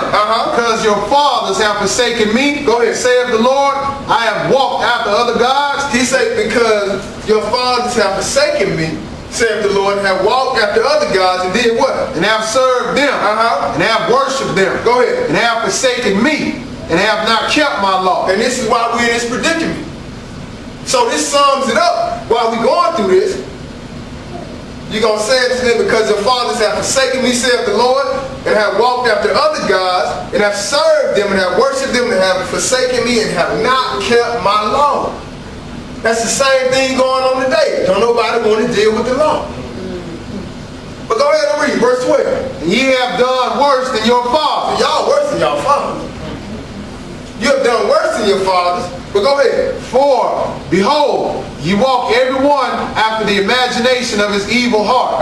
because your fathers have forsaken me, go ahead, saith the Lord, I have walked after other gods. He said, because your fathers have forsaken me, saith the Lord, have walked after other gods, and did what? And have served them, and have worshipped them. Go ahead. And have forsaken me, and have not kept my law. And this is why we're in this predicament. So this sums it up. While we're going through this, you're going to say it to them, because your fathers have forsaken me, saith the Lord, and have walked after other gods, and have served them, and have worshipped them, and have forsaken me, and have not kept my law. That's the same thing going on today. Don't nobody want to deal with the law. But go ahead and read verse 12. And ye have done worse than your fathers. So y'all worse than y'all fathers. You have done worse than your fathers. But go ahead. For, behold, ye walk every one after the imagination of his evil heart,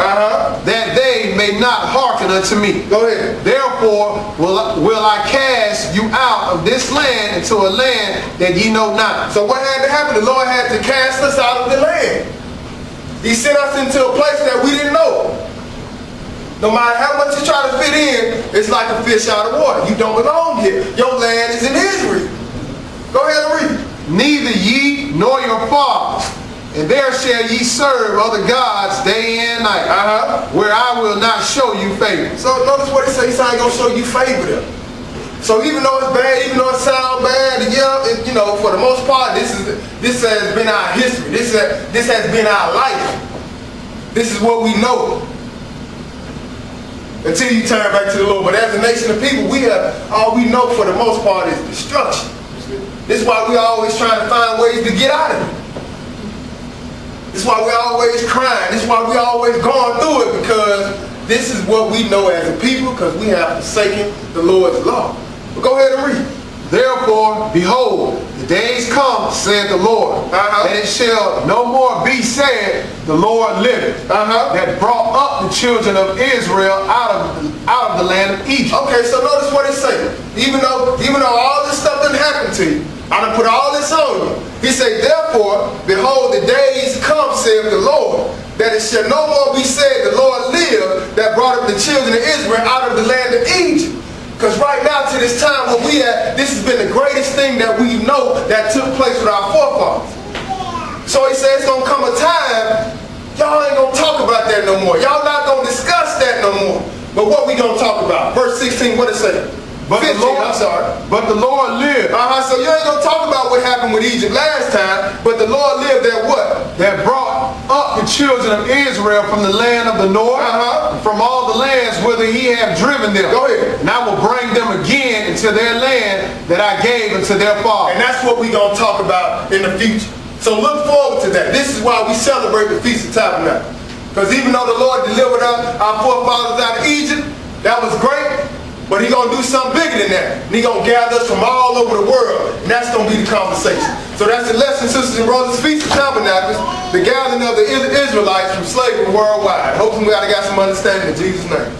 that they may not hearken unto me. Go ahead. Therefore will I cast you out of this land into a land that ye know not. So what had to happen? The Lord had to cast us out of the land. He sent us into a place that we didn't know. No matter how much you try to fit in, it's like a fish out of water. You don't belong here. Your land is in Israel. Go ahead and read. Neither ye nor your fathers, and there shall ye serve other gods day and night, where I will not show you favor. So notice what he says. He said, I ain't going to show you favor there. So even though it's bad, even though it sounds bad, for the most part, this has been our history. This has been our life. This is what we know. Until you turn back to the Lord. But as a nation of people, all we know for the most part is destruction. This is why we're always trying to find ways to get out of it. This is why we're always crying. This is why we're always going through it, because this is what we know as a people, because we have forsaken the Lord's law. But go ahead and read. Therefore, behold, the days come, saith the Lord, that it shall no more be said, the Lord liveth, that brought up the children of Israel out of the land of Egypt. Okay, so notice what he's saying. Even though all this stuff didn't happen to you, I done put all this on you. He said, therefore, behold, the days come, saith the Lord, that it shall no more be said, the Lord lived, that brought up the children of Israel out of the land of Egypt. Because right now, to this time where we at, this has been the greatest thing that we know that took place with our forefathers. So he says it's going to come a time, y'all ain't going to talk about that no more. Y'all not going to discuss that no more. But what we going to talk about? Verse 16, what it say? But 15, But the Lord lived. So you ain't going to talk about what happened with Egypt last time, but the Lord lived at what? That brought up the children of Israel from the land of the north, from all the lands whither he had driven them. Go ahead. And I will bring them again into their land that I gave unto their fathers. And that's what we're going to talk about in the future. So look forward to that. This is why we celebrate the Feast of Tabernacles. Because even though the Lord delivered our forefathers out of Egypt, that was great. But he's going to do something bigger than that. And he's going to gather us from all over the world. And that's going to be the conversation. So that's the lesson, sisters and brothers. Feast of Tabernacles, the gathering of the Israelites from slavery worldwide. Hopefully we got some understanding in Jesus' name.